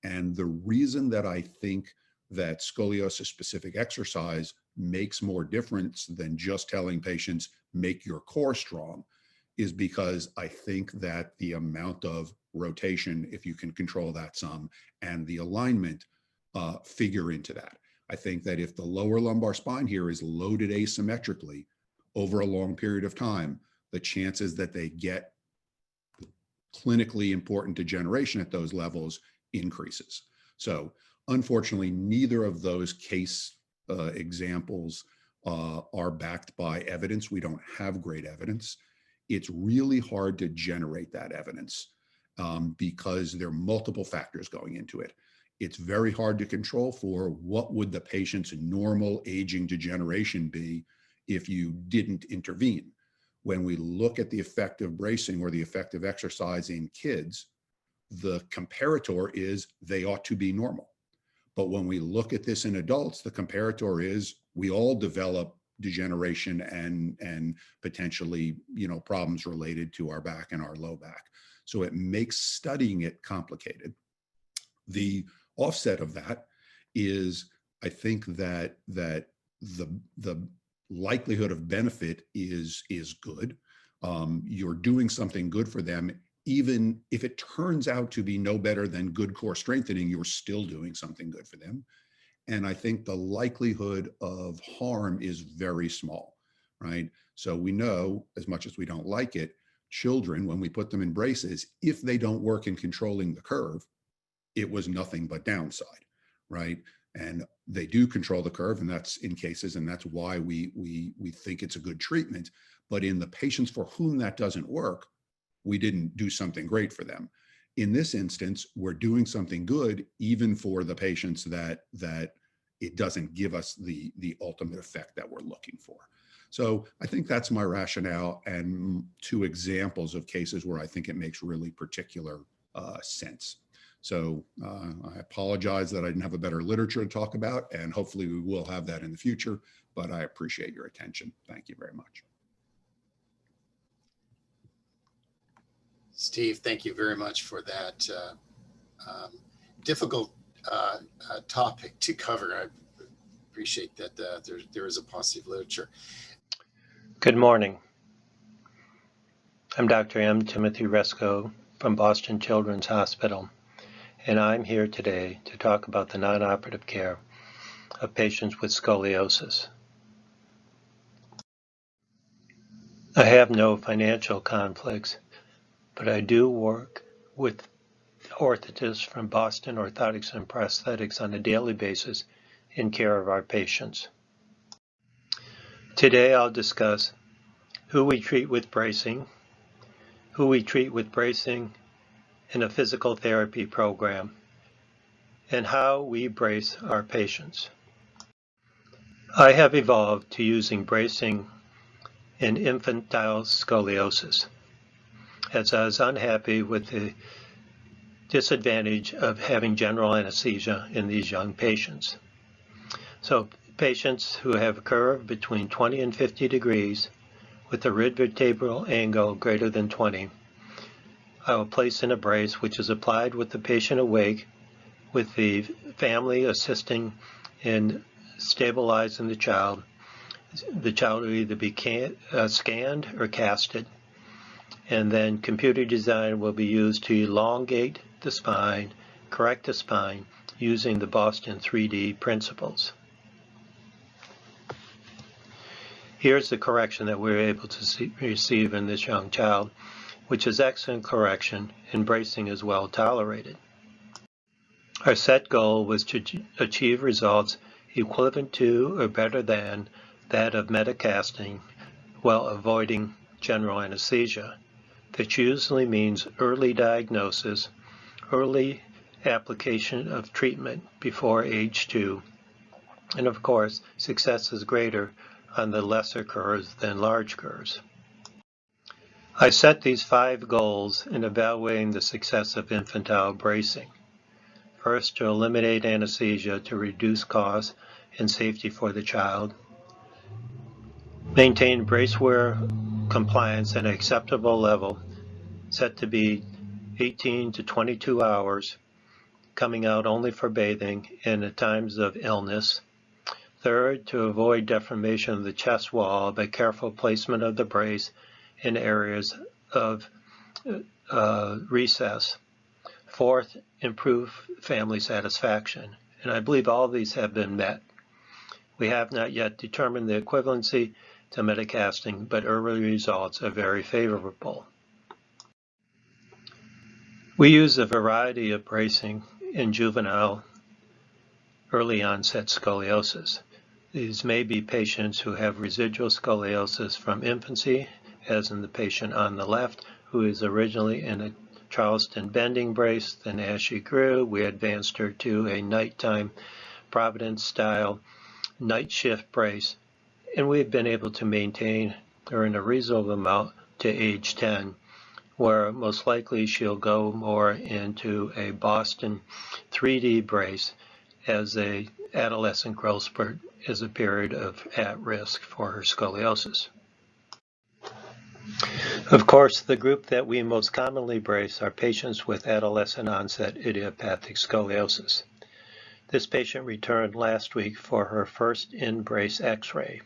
S5: And the reason that I think that scoliosis specific exercise makes more difference than just telling patients, make your core strong, is because I think that the amount of rotation, if you can control that some, and the alignment figure into that. I think that if the lower lumbar spine here is loaded asymmetrically over a long period of time, the chances that they get clinically important degeneration at those levels increases. So unfortunately, neither of those case examples are backed by evidence. We don't have great evidence. it's really hard to generate that evidence because there are multiple factors going into it. It's very hard to control for what would the patient's normal aging degeneration be if you didn't intervene. When we look at the effect of bracing or the effect of exercise in kids, the comparator is they ought to be normal. But when we look at this in adults, the comparator is we all develop degeneration and potentially, problems related to our back and our low back. So it makes studying it complicated. The offset of that is, I think that the likelihood of benefit is good. You're doing something good for them. Even if it turns out to be no better than good core strengthening, you're still doing something good for them. And I think the likelihood of harm is very small, right? So we know, as much as we don't like it, children, when we put them in braces, if they don't work in controlling the curve, it was nothing but downside, right? And they do control the curve, and that's in cases, and that's why we think it's a good treatment. But in the patients for whom that doesn't work, we didn't do something great for them. In this instance, we're doing something good, even for the patients that it doesn't give us the ultimate effect that we're looking for. So I think that's my rationale, and two examples of cases where I think it makes really particular sense. So I apologize that I didn't have a better literature to talk about, and hopefully we will have that in the future, but I appreciate your attention. Thank you very much.
S1: Steve, thank you very much for that difficult topic to cover. I appreciate that there is a positive literature.
S6: Good morning. I'm Dr. M. Timothy Resco from Boston Children's Hospital, and I'm here today to talk about the non-operative care of patients with scoliosis. I have no financial conflicts, but I do work with orthotists from Boston Orthotics and Prosthetics on a daily basis in care of our patients. Today I'll discuss who we treat with bracing in a physical therapy program, and how we brace our patients. I have evolved to using bracing in infantile scoliosis, as I was unhappy with the disadvantage of having general anesthesia in these young patients. So patients who have a curve between 20 and 50 degrees with a rib-vertebral angle greater than 20, I will place in a brace which is applied with the patient awake, with the family assisting in stabilizing the child. The child will either be scanned or casted, and then computer design will be used to elongate the spine, correct the spine, using the Boston 3D principles. Here's the correction that we're able to receive in this young child, which is excellent correction, and bracing is well tolerated. Our set goal was to achieve results equivalent to or better than that of metacasting while avoiding general anesthesia. That usually means early diagnosis, early application of treatment before age 2, and of course, success is greater on the lesser curves than large curves. I set these 5 goals in evaluating the success of infantile bracing. First, to eliminate anesthesia to reduce costs and safety for the child. Maintain brace wear compliance at an acceptable level, set to be 18 to 22 hours, coming out only for bathing and at times of illness. Third, to avoid deformation of the chest wall by careful placement of the brace in areas of recess. Fourth, improve family satisfaction. And I believe all these have been met. We have not yet determined the equivalency to metacasting, but early results are very favorable. We use a variety of bracing in juvenile early onset scoliosis. These may be patients who have residual scoliosis from infancy as in the patient on the left, who is originally in a Charleston bending brace. Then as she grew, we advanced her to a nighttime Providence style night shift brace, and we've been able to maintain her in a reasonable amount to age 10, where most likely she'll go more into a Boston 3D brace as a adolescent growth spurt is a period of at risk for her scoliosis. Of course, the group that we most commonly brace are patients with adolescent onset idiopathic scoliosis. This patient returned last week for her first in-brace x-ray.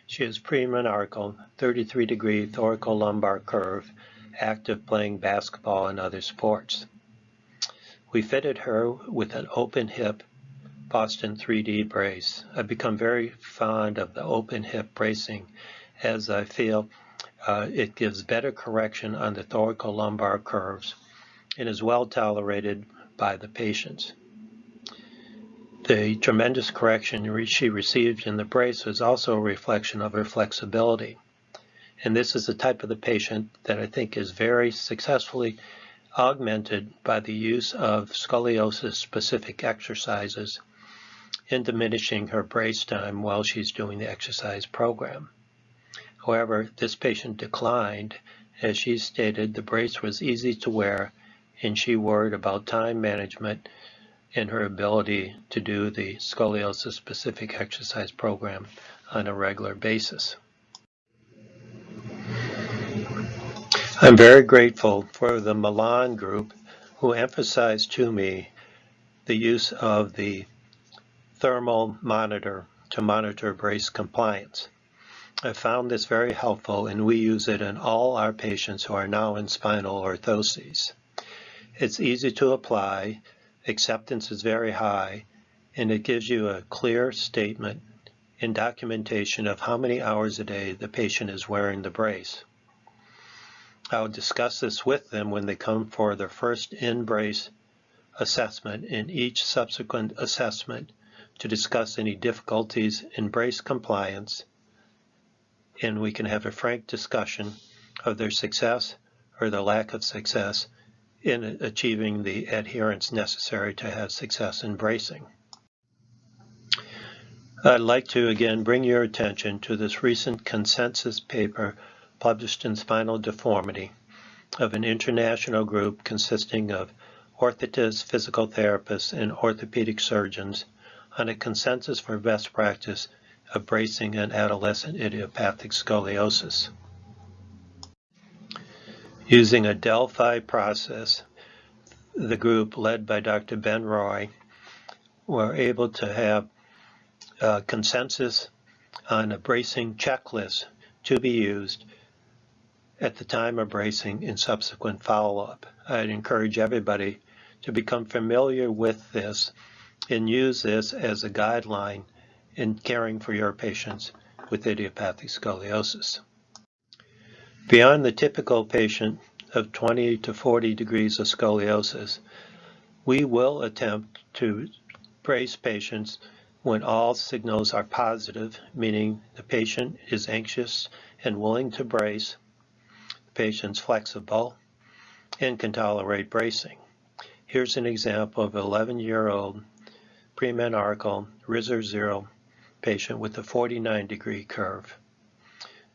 S6: She is premenarchal, 33-degree thoracolumbar curve, active playing basketball and other sports. We fitted her with an open hip Boston 3D brace. I've become very fond of the open hip bracing as I feel it gives better correction on the thoracolumbar curves and is well tolerated by the patients. The tremendous correction she received in the brace was also a reflection of her flexibility. And this is the type of the patient that I think is very successfully augmented by the use of scoliosis-specific exercises in diminishing her brace time while she's doing the exercise program. However, this patient declined. As she stated, the brace was easy to wear, and she worried about time management and her ability to do the scoliosis-specific exercise program on a regular basis. I'm very grateful for the Milan group who emphasized to me the use of the thermal monitor to monitor brace compliance. I found this very helpful, and we use it in all our patients who are now in spinal orthoses. It's easy to apply, acceptance is very high, and it gives you a clear statement and documentation of how many hours a day the patient is wearing the brace. I'll discuss this with them when they come for their first in-brace assessment and each subsequent assessment to discuss any difficulties in brace compliance, and we can have a frank discussion of their success or their lack of success in achieving the adherence necessary to have success in bracing. I'd like to again bring your attention to this recent consensus paper published in Spinal Deformity of an international group consisting of orthotists, physical therapists, and orthopedic surgeons on a consensus for best practice of bracing in adolescent idiopathic scoliosis. Using a Delphi process, the group led by Dr. Ben Roy were able to have a consensus on a bracing checklist to be used at the time of bracing and subsequent follow-up. I'd encourage everybody to become familiar with this and use this as a guideline in caring for your patients with idiopathic scoliosis. Beyond the typical patient of 20 to 40 degrees of scoliosis, we will attempt to brace patients when all signals are positive, meaning the patient is anxious and willing to brace, the patient's flexible, and can tolerate bracing. Here's an example of an 11-year-old premenarchal RISR 0 patient with a 49-degree curve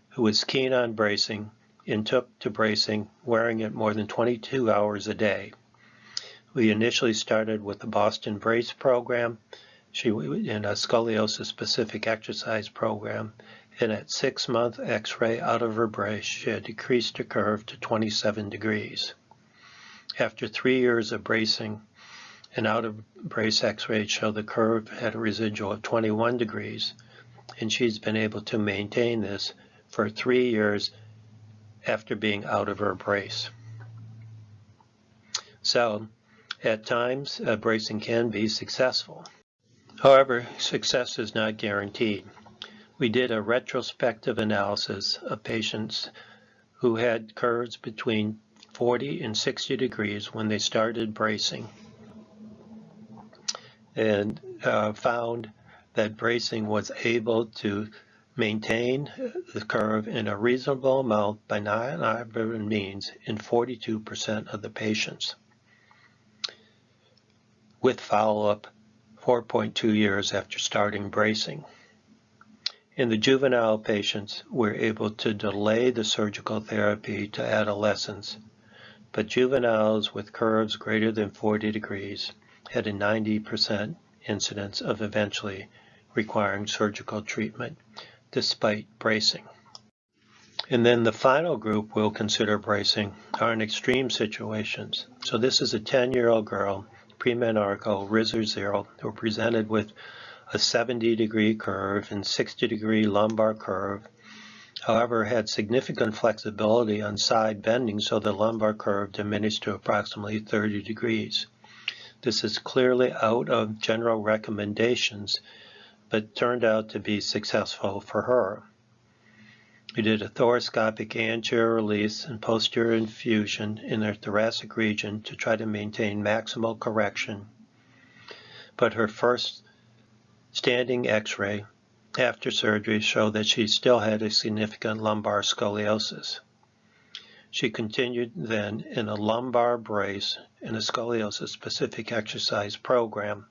S6: who was keen on bracing and took to bracing, wearing it more than 22 hours a day. We initially started with the Boston Brace program, in a scoliosis-specific exercise program, and at 6-month x-ray out of her brace, she had decreased her curve to 27 degrees. After 3 years of bracing, an out-of-brace x-ray showed the curve had a residual of 21 degrees, and she's been able to maintain this for 3 years after being out of her brace. So, at times, bracing can be successful. However, success is not guaranteed. We did a retrospective analysis of patients who had curves between 40 and 60 degrees when they started bracing, and found that bracing was able to maintain the curve in a reasonable amount by non-operative means in 42% of the patients, with follow-up 4.2 years after starting bracing. In the juvenile patients, we're able to delay the surgical therapy to adolescents, but juveniles with curves greater than 40 degrees had a 90% incidence of eventually requiring surgical treatment despite bracing. And then the final group we'll consider bracing are in extreme situations. So this is a 10-year-old girl, premenarche, RISR 0, who presented with a 70-degree curve and 60-degree lumbar curve. However, had significant flexibility on side bending, so the lumbar curve diminished to approximately 30 degrees. This is clearly out of general recommendations, but turned out to be successful for her. We did a thoracoscopic anterior release and posterior infusion in her thoracic region to try to maintain maximal correction. But her first standing x-ray after surgery showed that she still had a significant lumbar scoliosis. She continued then in a lumbar brace in a scoliosis-specific exercise program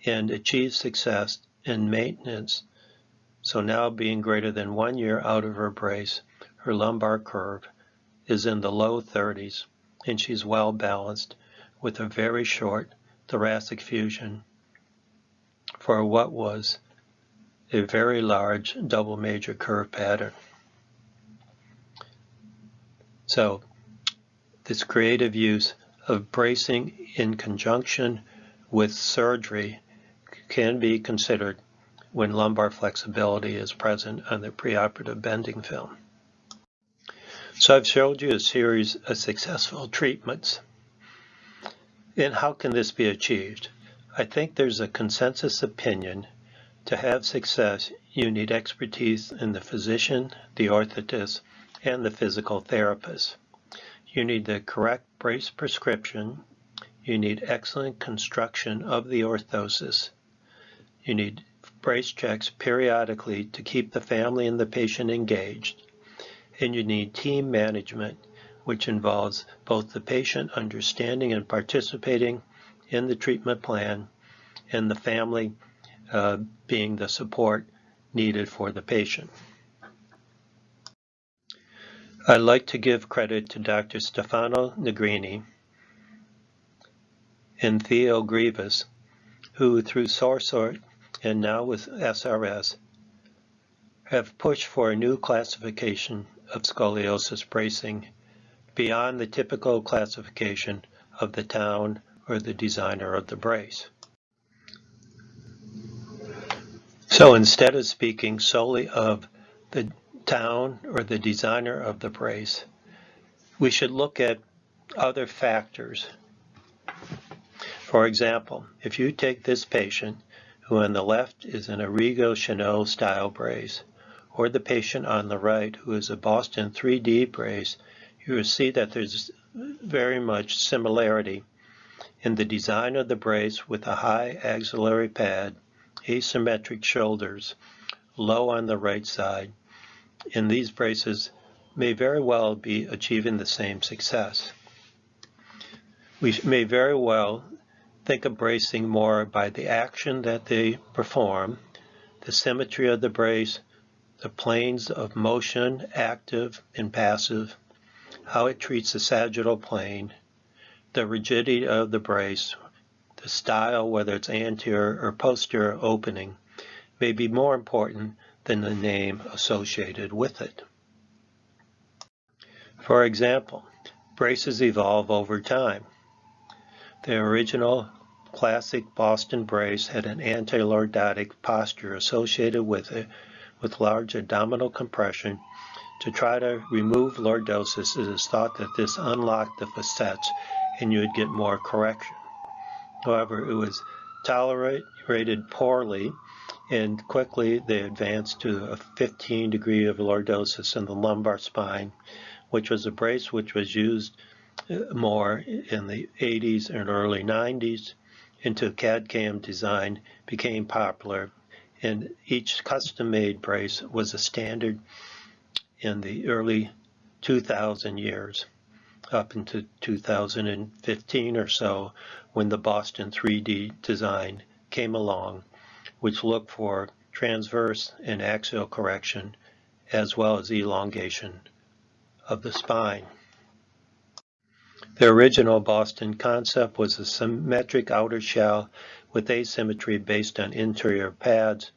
S6: and achieved success in maintenance. So now, being greater than 1 year out of her brace, her lumbar curve is in the low 30s, and she's well balanced with a very short thoracic fusion for what was a very large double major curve pattern. So this creative use of bracing in conjunction with surgery can be considered when lumbar flexibility is present on the preoperative bending film. So I've showed you a series of successful treatments. And how can this be achieved? I think there's a consensus opinion to have success, you need expertise in the physician, the orthotist, and the physical therapist. You need the correct brace prescription. You need excellent construction of the orthosis. You need brace checks periodically to keep the family and the patient engaged. And you need team management, which involves both the patient understanding and participating in the treatment plan and the family being the support needed for the patient. I'd like to give credit to Dr. Stefano Negrini and Theo Grievous, who through SOSORT and now with SRS have pushed for a new classification of scoliosis bracing beyond the typical classification of the town or the designer of the brace. So instead of speaking solely of the town or the designer of the brace, we should look at other factors. For example, if you take this patient who on the left is an Arrigo Chenot style brace, or the patient on the right who is a Boston 3D brace, you will see that there's very much similarity in the design of the brace with a high axillary pad, asymmetric shoulders, low on the right side, and these braces may very well be achieving the same success. We may very well think of bracing more by the action that they perform, the symmetry of the brace, the planes of motion, active and passive, how it treats the sagittal plane, the rigidity of the brace, the style, whether it's anterior or posterior opening, may be more important than the name associated with it. For example, braces evolve over time. The original classic Boston brace had an antilordotic posture associated with it, with large abdominal compression. To try to remove lordosis, it is thought that this unlocked the facets and you would get more correction. However, it was tolerated poorly, and quickly they advanced to a 15 degree of lordosis in the lumbar spine, which was a brace which was used more in the 80s and early 90s, until CAD-CAM design became popular and each custom-made brace was a standard in the early 2000 years, up into 2015 or so, when the Boston 3D design came along, which looked for transverse and axial correction, as well as elongation of the spine. The original Boston concept was a symmetric outer shell with asymmetry based on interior pads,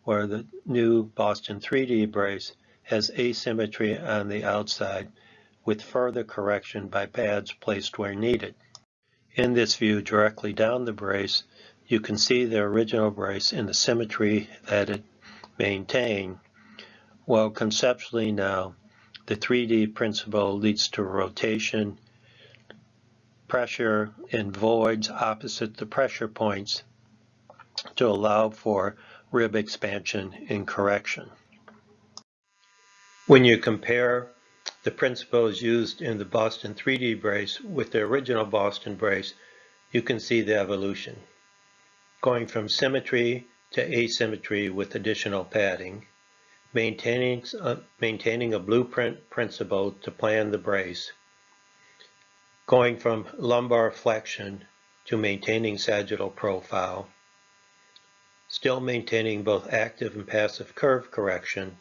S6: where the new Boston 3D brace has asymmetry on the outside with further correction by pads placed where needed. In this view directly down the brace, you can see the original brace in the symmetry that it maintained, while conceptually now the 3D principle leads to rotation, pressure, and voids opposite the pressure points to allow for rib expansion and correction. When you compare the principles used in the Boston 3D brace with the original Boston brace, you can see the evolution, going from symmetry to asymmetry with additional padding, maintaining a blueprint principle to plan the brace, going from lumbar flexion to maintaining sagittal profile, still maintaining both active and passive curve correction,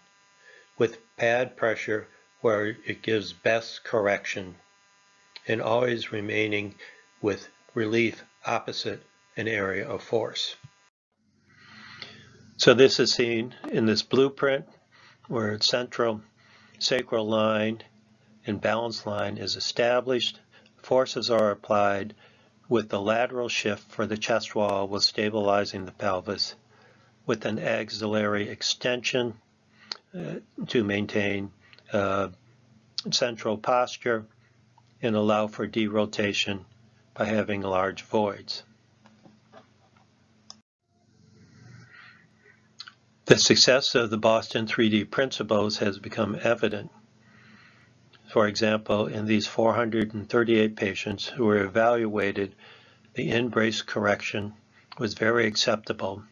S6: with pad pressure where it gives best correction, and always remaining with relief opposite an area of force. So this is seen in this blueprint where its central sacral line and balance line is established, forces are applied with the lateral shift for the chest wall with stabilizing the pelvis, with an axillary extension to maintain central posture and allow for derotation by having large voids. The success of the Boston 3D principles has become evident. For example, in these 438 patients who were evaluated, the in-brace correction was very acceptable,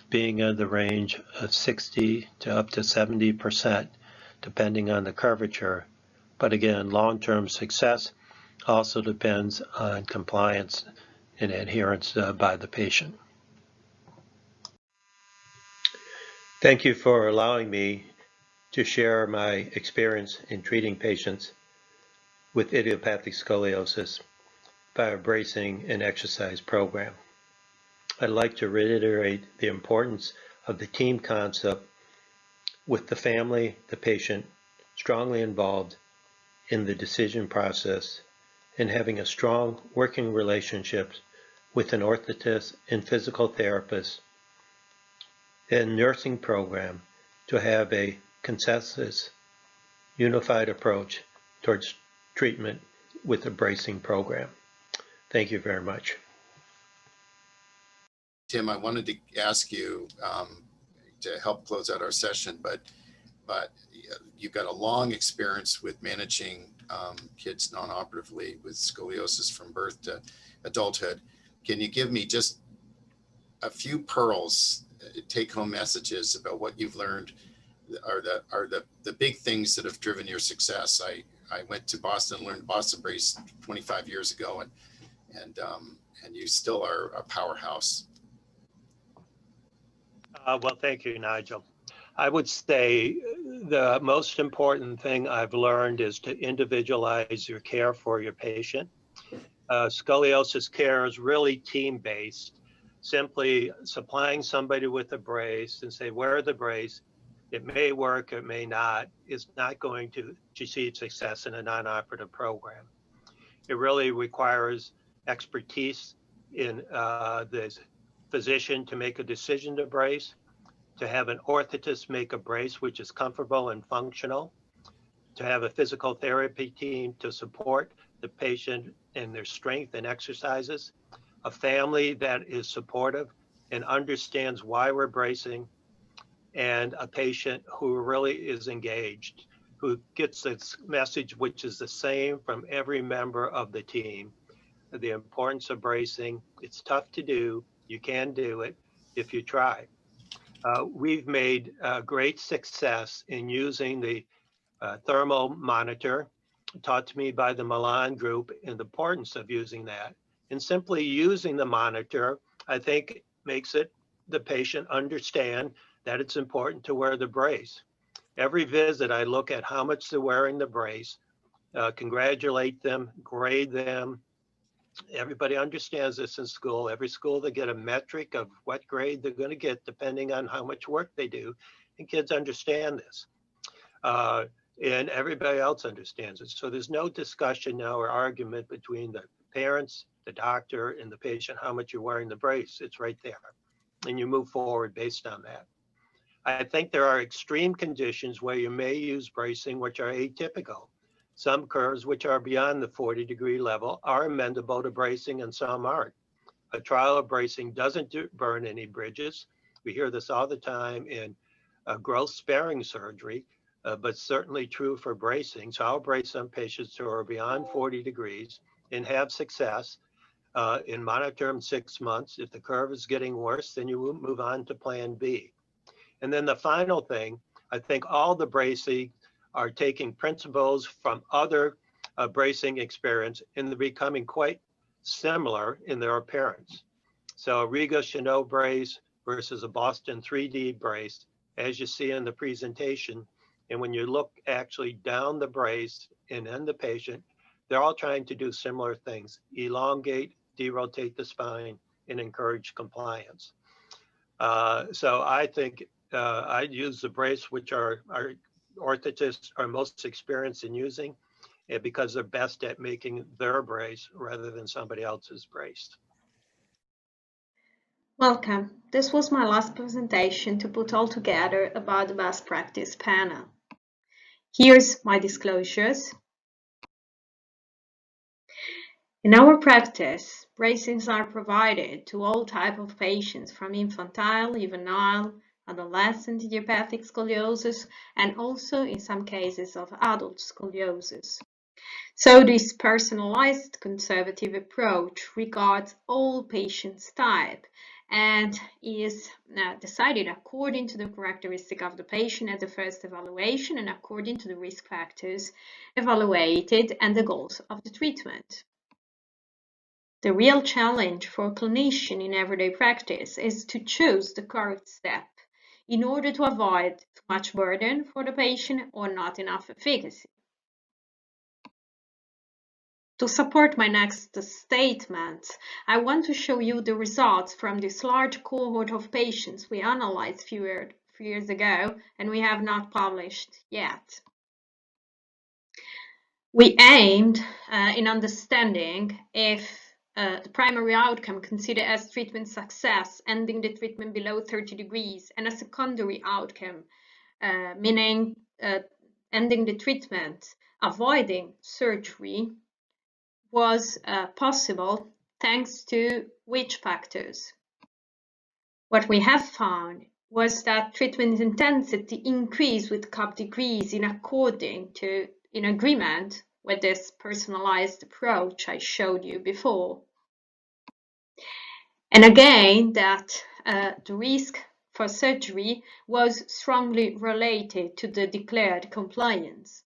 S6: being in the range of 60 to up to 70%, depending on the curvature. But again, long-term success also depends on compliance and adherence by the patient. Thank you for allowing me to share my experience in treating patients with idiopathic scoliosis by a bracing and exercise program. I'd like to reiterate the importance of the team concept with the family, the patient, strongly involved in the decision process and having a strong working relationship with an orthotist and physical therapist and nursing program to have a consensus, unified approach towards treatment with a bracing program. Thank you very much.
S1: Tim, I wanted to ask you to help close out our session, but you've got a long experience with managing kids non-operatively with scoliosis from birth to adulthood. Can you give me just a few pearls, take-home messages about what you've learned are the big things that have driven your success? I went to Boston, learned Boston brace 25 years ago, and you still are a powerhouse.
S6: Well, thank you, Nigel. I would say the most important thing I've learned is to individualize your care for your patient. Scoliosis care is really team-based. Simply supplying somebody with a brace and say, wear the brace. It may work, it may not. It's not going to achieve success in a non-operative program. It really requires expertise in the physician to make a decision to brace, to have an orthotist make a brace which is comfortable and functional, to have a physical therapy team to support the patient in their strength and exercises, a family that is supportive and understands why we're bracing, and a patient who really is engaged, who gets this message which is the same from every member of the team. The importance of bracing. It's tough to do. You can do it if you try. we've made great success in using the thermal monitor taught to me by the Milan group and the importance of using that. And simply using the monitor, I think makes it the patient understand that it's important to wear the brace. Every visit, I look at how much they're wearing the brace, congratulate them, grade them. Everybody understands this in school. Every school, they get a metric of what grade they're going to get depending on how much work they do. And kids understand this. And everybody else understands it. So there's no discussion now or argument between the parents, the doctor, and the patient how much you're wearing the brace. It's right there. And you move forward based on that. I think there are extreme conditions where you may use bracing which are atypical. Some curves which are beyond the 40-degree level are amenable to bracing and some aren't. A trial of bracing doesn't burn any bridges. We hear this all the time in growth sparing surgery, but certainly true for bracing. So I'll brace some patients who are beyond 40 degrees and have success and monitor them 6 months. If the curve is getting worse, then you move on to plan B. And then the final thing, I think all the bracing are taking principles from other bracing experience and they're becoming quite similar in their appearance. So a Riga Chanot brace versus a Boston 3D brace, as you see in the presentation. And when you look actually down the brace and in the patient, they're all trying to do similar things: elongate, derotate the spine, and encourage compliance. So I think I'd use the brace which our orthotists are most experienced in using, because they're best at making their brace rather than somebody else's brace.
S7: Welcome. This was my last presentation to put all together about the best practice panel. Here's my disclosures. In our practice, bracings are provided to all types of patients from infantile, juvenile, adolescent idiopathic scoliosis, and also in some cases of adult scoliosis. So this personalized conservative approach regards all patients' type and is decided according to the characteristic of the patient at the first evaluation and according to the risk factors evaluated and the goals of the treatment. The real challenge for a clinician in everyday practice is to choose the correct step in order to avoid too much burden for the patient or not enough efficacy. To support my next statement, I want to show you the results from this large cohort of patients we analyzed a few years ago and we have not published yet. We aimed in understanding if the primary outcome considered as treatment success, ending the treatment below 30 degrees, and a secondary outcome, meaning ending the treatment, avoiding surgery, was possible thanks to which factors. What we have found was that treatment intensity increased with cup degrees in agreement with this personalized approach I showed you before. And again, that the risk for surgery was strongly related to the declared compliance.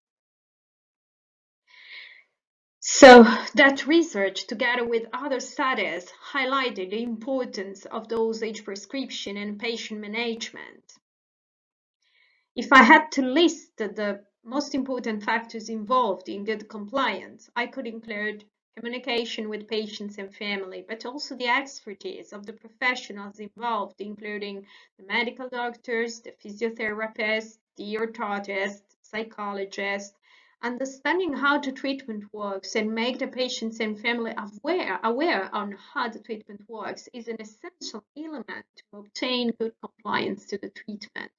S7: So that research, together with other studies, highlighted the importance of dosage prescription and patient management. If I had to list the most important factors involved in good compliance, I could include communication with patients and family, but also the expertise of the professionals involved, including the medical doctors, the physiotherapists, the orthotist, psychologist. Understanding how the treatment works and make the patients and family aware on how the treatment works is an essential element to obtain good compliance to the treatment.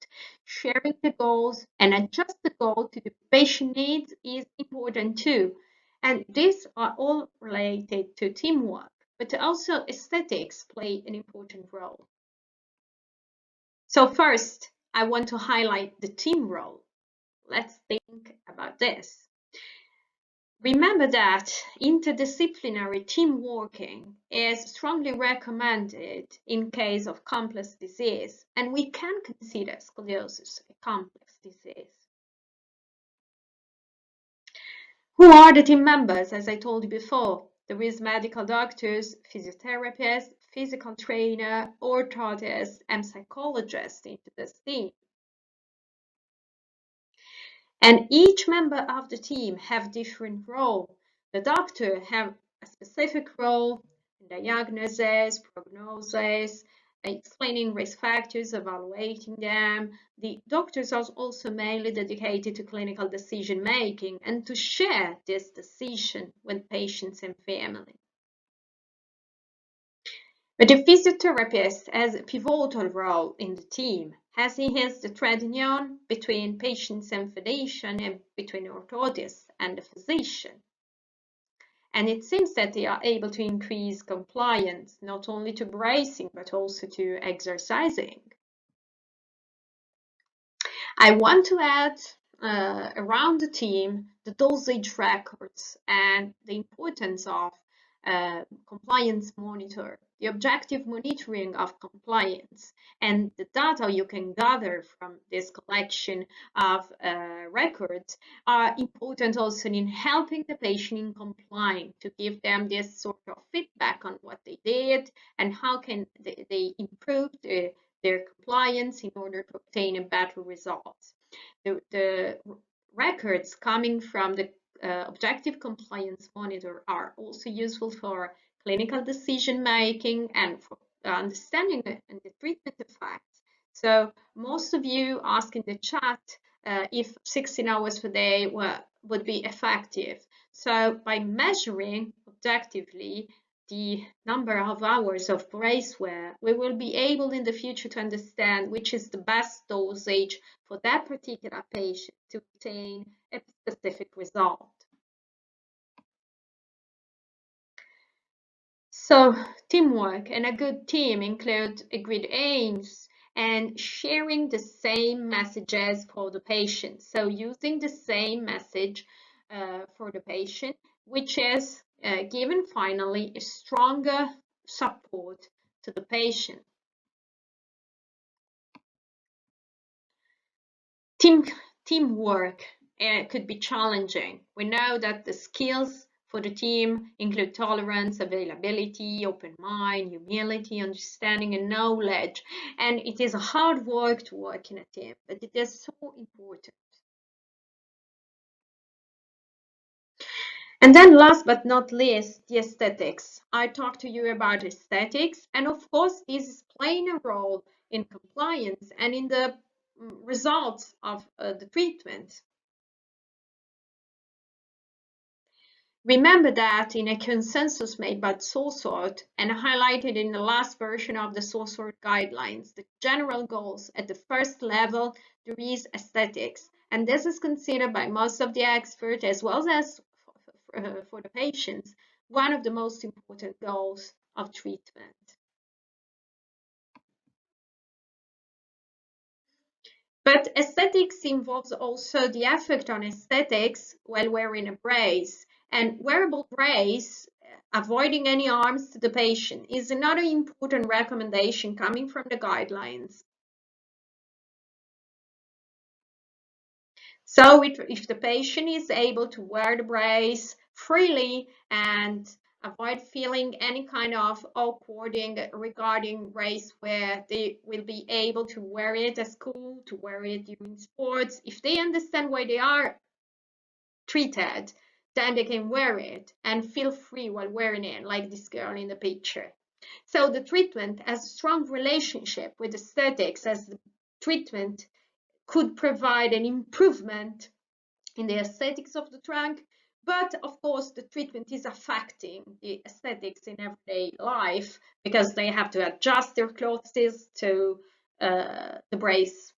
S7: Sharing the goals and adjust the goal to the patient needs is important too. And these are all related to teamwork, but also aesthetics play an important role. So first, I want to highlight the team role. Let's think about this. Remember that interdisciplinary team working is strongly recommended in case of complex disease, and we can consider scoliosis a complex disease. Who are the team members? As I told you before, there is medical doctors, physiotherapists, physical trainer, orthotists, and psychologists into this team. And each member of the team have different role. The doctor have a specific role in diagnosis, prognosis, explaining risk factors, evaluating them. The doctors are also mainly dedicated to clinical decision making and to share this decision with patients and family. But the physiotherapist has a pivotal role in the team, as he is the thread union between patients and physician and between the orthotist and the physician. And it seems that they are able to increase compliance, not only to bracing, but also to exercising. I want to add around the team the dosage records and the importance of compliance monitor, the objective monitoring of compliance, and the data you can gather from this collection of records are important also in helping the patient in complying, to give them this sort of feedback on what they did and how can they improve their compliance in order to obtain a better result. The records coming from the objective compliance monitor are also useful for clinical decision making and for understanding the treatment effects. So most of you ask in the chat if 16 hours per day would be effective. So by measuring objectively the number of hours of brace wear, we will be able in the future to understand which is the best dosage for that particular patient to obtain a specific result. So teamwork and a good team include agreed aims and sharing the same messages for the patient. So using the same message for the patient, which is given finally a stronger support to the patient. Teamwork could be challenging. We know that the skills for the team include tolerance, availability, open mind, humility, understanding, and knowledge. And it is hard work to work in a team, but it is so important. And then last but not least, the aesthetics. I talked to you about aesthetics, and of course, this is playing a role in compliance and in the results of the treatment. Remember that in a consensus made by SOSORT and highlighted in the last version of the SOSORT guidelines, the general goals at the first level, there is aesthetics. And this is considered by most of the experts, as well as for the patients, one of the most important goals of treatment. But aesthetics involves also the effect on aesthetics while wearing a brace. And wearable brace, avoiding any harms to the patient, is another important recommendation coming from the guidelines. So if the patient is able to wear the brace freely and avoid feeling any kind of awkwarding regarding brace where they will be able to wear it at school, to wear it during sports. If they understand why they are treated, then they can wear it and feel free while wearing it, like this girl in the picture. So the treatment has a strong relationship with aesthetics, as the treatment could provide an improvement in the aesthetics of the trunk. But of course, the treatment is affecting the aesthetics in everyday life because they have to adjust their clothes to the brace.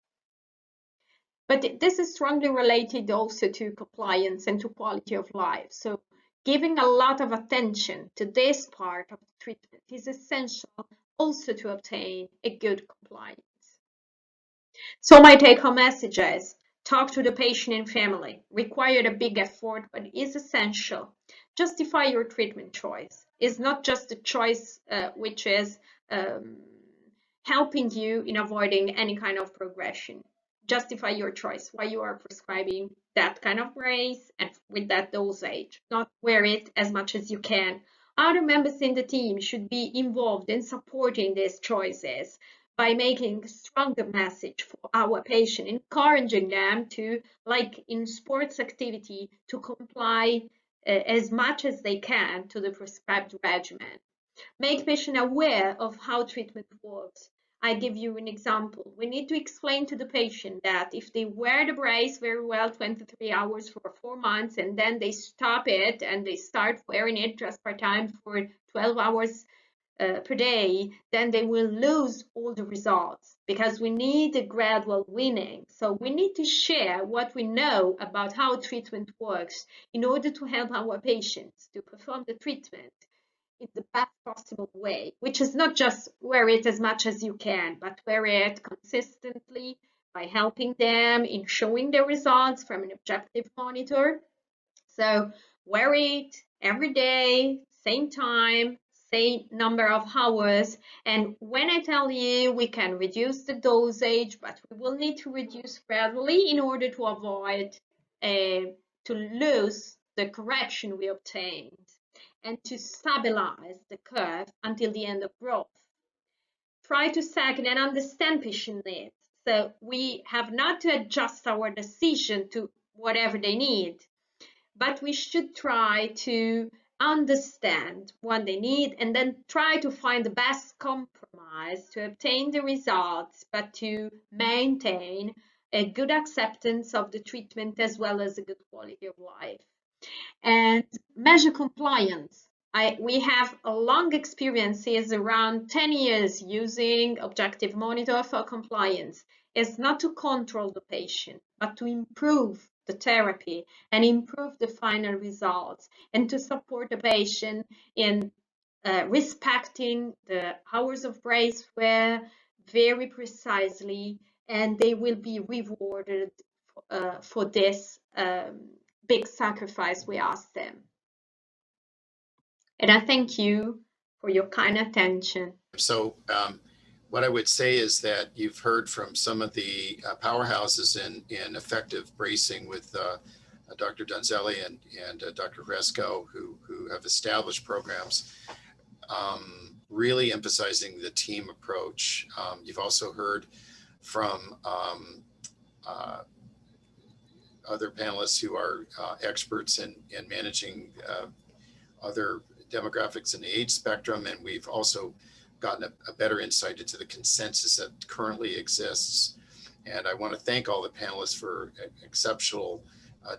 S7: But this is strongly related also to compliance and to quality of life. So giving a lot of attention to this part of the treatment is essential also to obtain a good compliance. So my take-home messages: Talk to the patient and family. Required a big effort, but is essential. Justify your treatment choice. It's not just a choice which is helping you in avoiding any kind of progression. Justify your choice, why you are prescribing that kind of brace and with that dosage. Not wear it as much as you can. Other members in the team should be involved in supporting these choices by making a stronger message for our patient, encouraging them to, like in sports activity, to comply as much as they can to the prescribed regimen. Make patient aware of how treatment works. I give you an example. We need to explain to the patient that if they wear the brace very well 23 hours for 4 months and then they stop it and they start wearing it just part-time for 12 hours per day, then they will lose all the results because we need a gradual weaning. So we need to share what we know about how treatment works in order to help our patients to perform the treatment in the best possible way, which is not just wear it as much as you can, but wear it consistently by helping them in showing the results from an objective monitor. So wear it every day, same time, same number of hours. And when I tell you we can reduce the dosage, but we will need to reduce gradually in order to avoid to lose the correction we obtained and to stabilize the curve until the end of growth. Try to second and understand patient needs. So we have not to adjust our decision to whatever they need, but we should try to understand what they need and then try to find the best compromise to obtain the results, but to maintain a good acceptance of the treatment as well as a good quality of life. And measure compliance. We have a long experiences, around 10 years, using objective monitor for compliance. It's not to control the patient, but to improve the therapy and improve the final results and to support the patient in respecting the hours of brace wear very precisely, and they will be rewarded for this big sacrifice we ask them. And I thank you for your kind attention.
S1: So what I would say is that you've heard from some of the powerhouses in effective bracing with Dr. Donzelli and Dr. Resco, who have established programs, really emphasizing the team approach. You've also heard from other panelists who are experts in managing other demographics in the age spectrum, and we've also gotten a better insight into the consensus that currently exists. And I want to thank all the panelists for an exceptional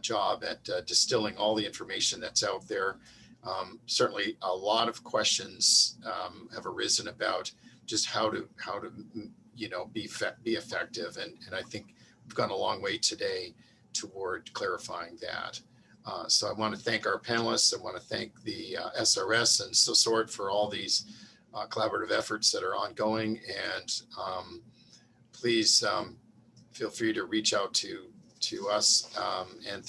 S1: job at distilling all the information that's out there. Certainly a lot of questions have arisen about just how to be effective, and I think we've gone a long way today toward clarifying that. So I want to thank our panelists. I want to thank the SRS and SOSORT for all these collaborative efforts that are ongoing. And please feel free to reach out to us and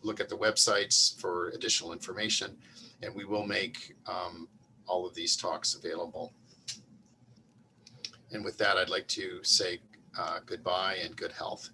S1: look at the websites for additional information. And we will make all of these talks available. And with that, I'd like to say goodbye and good health.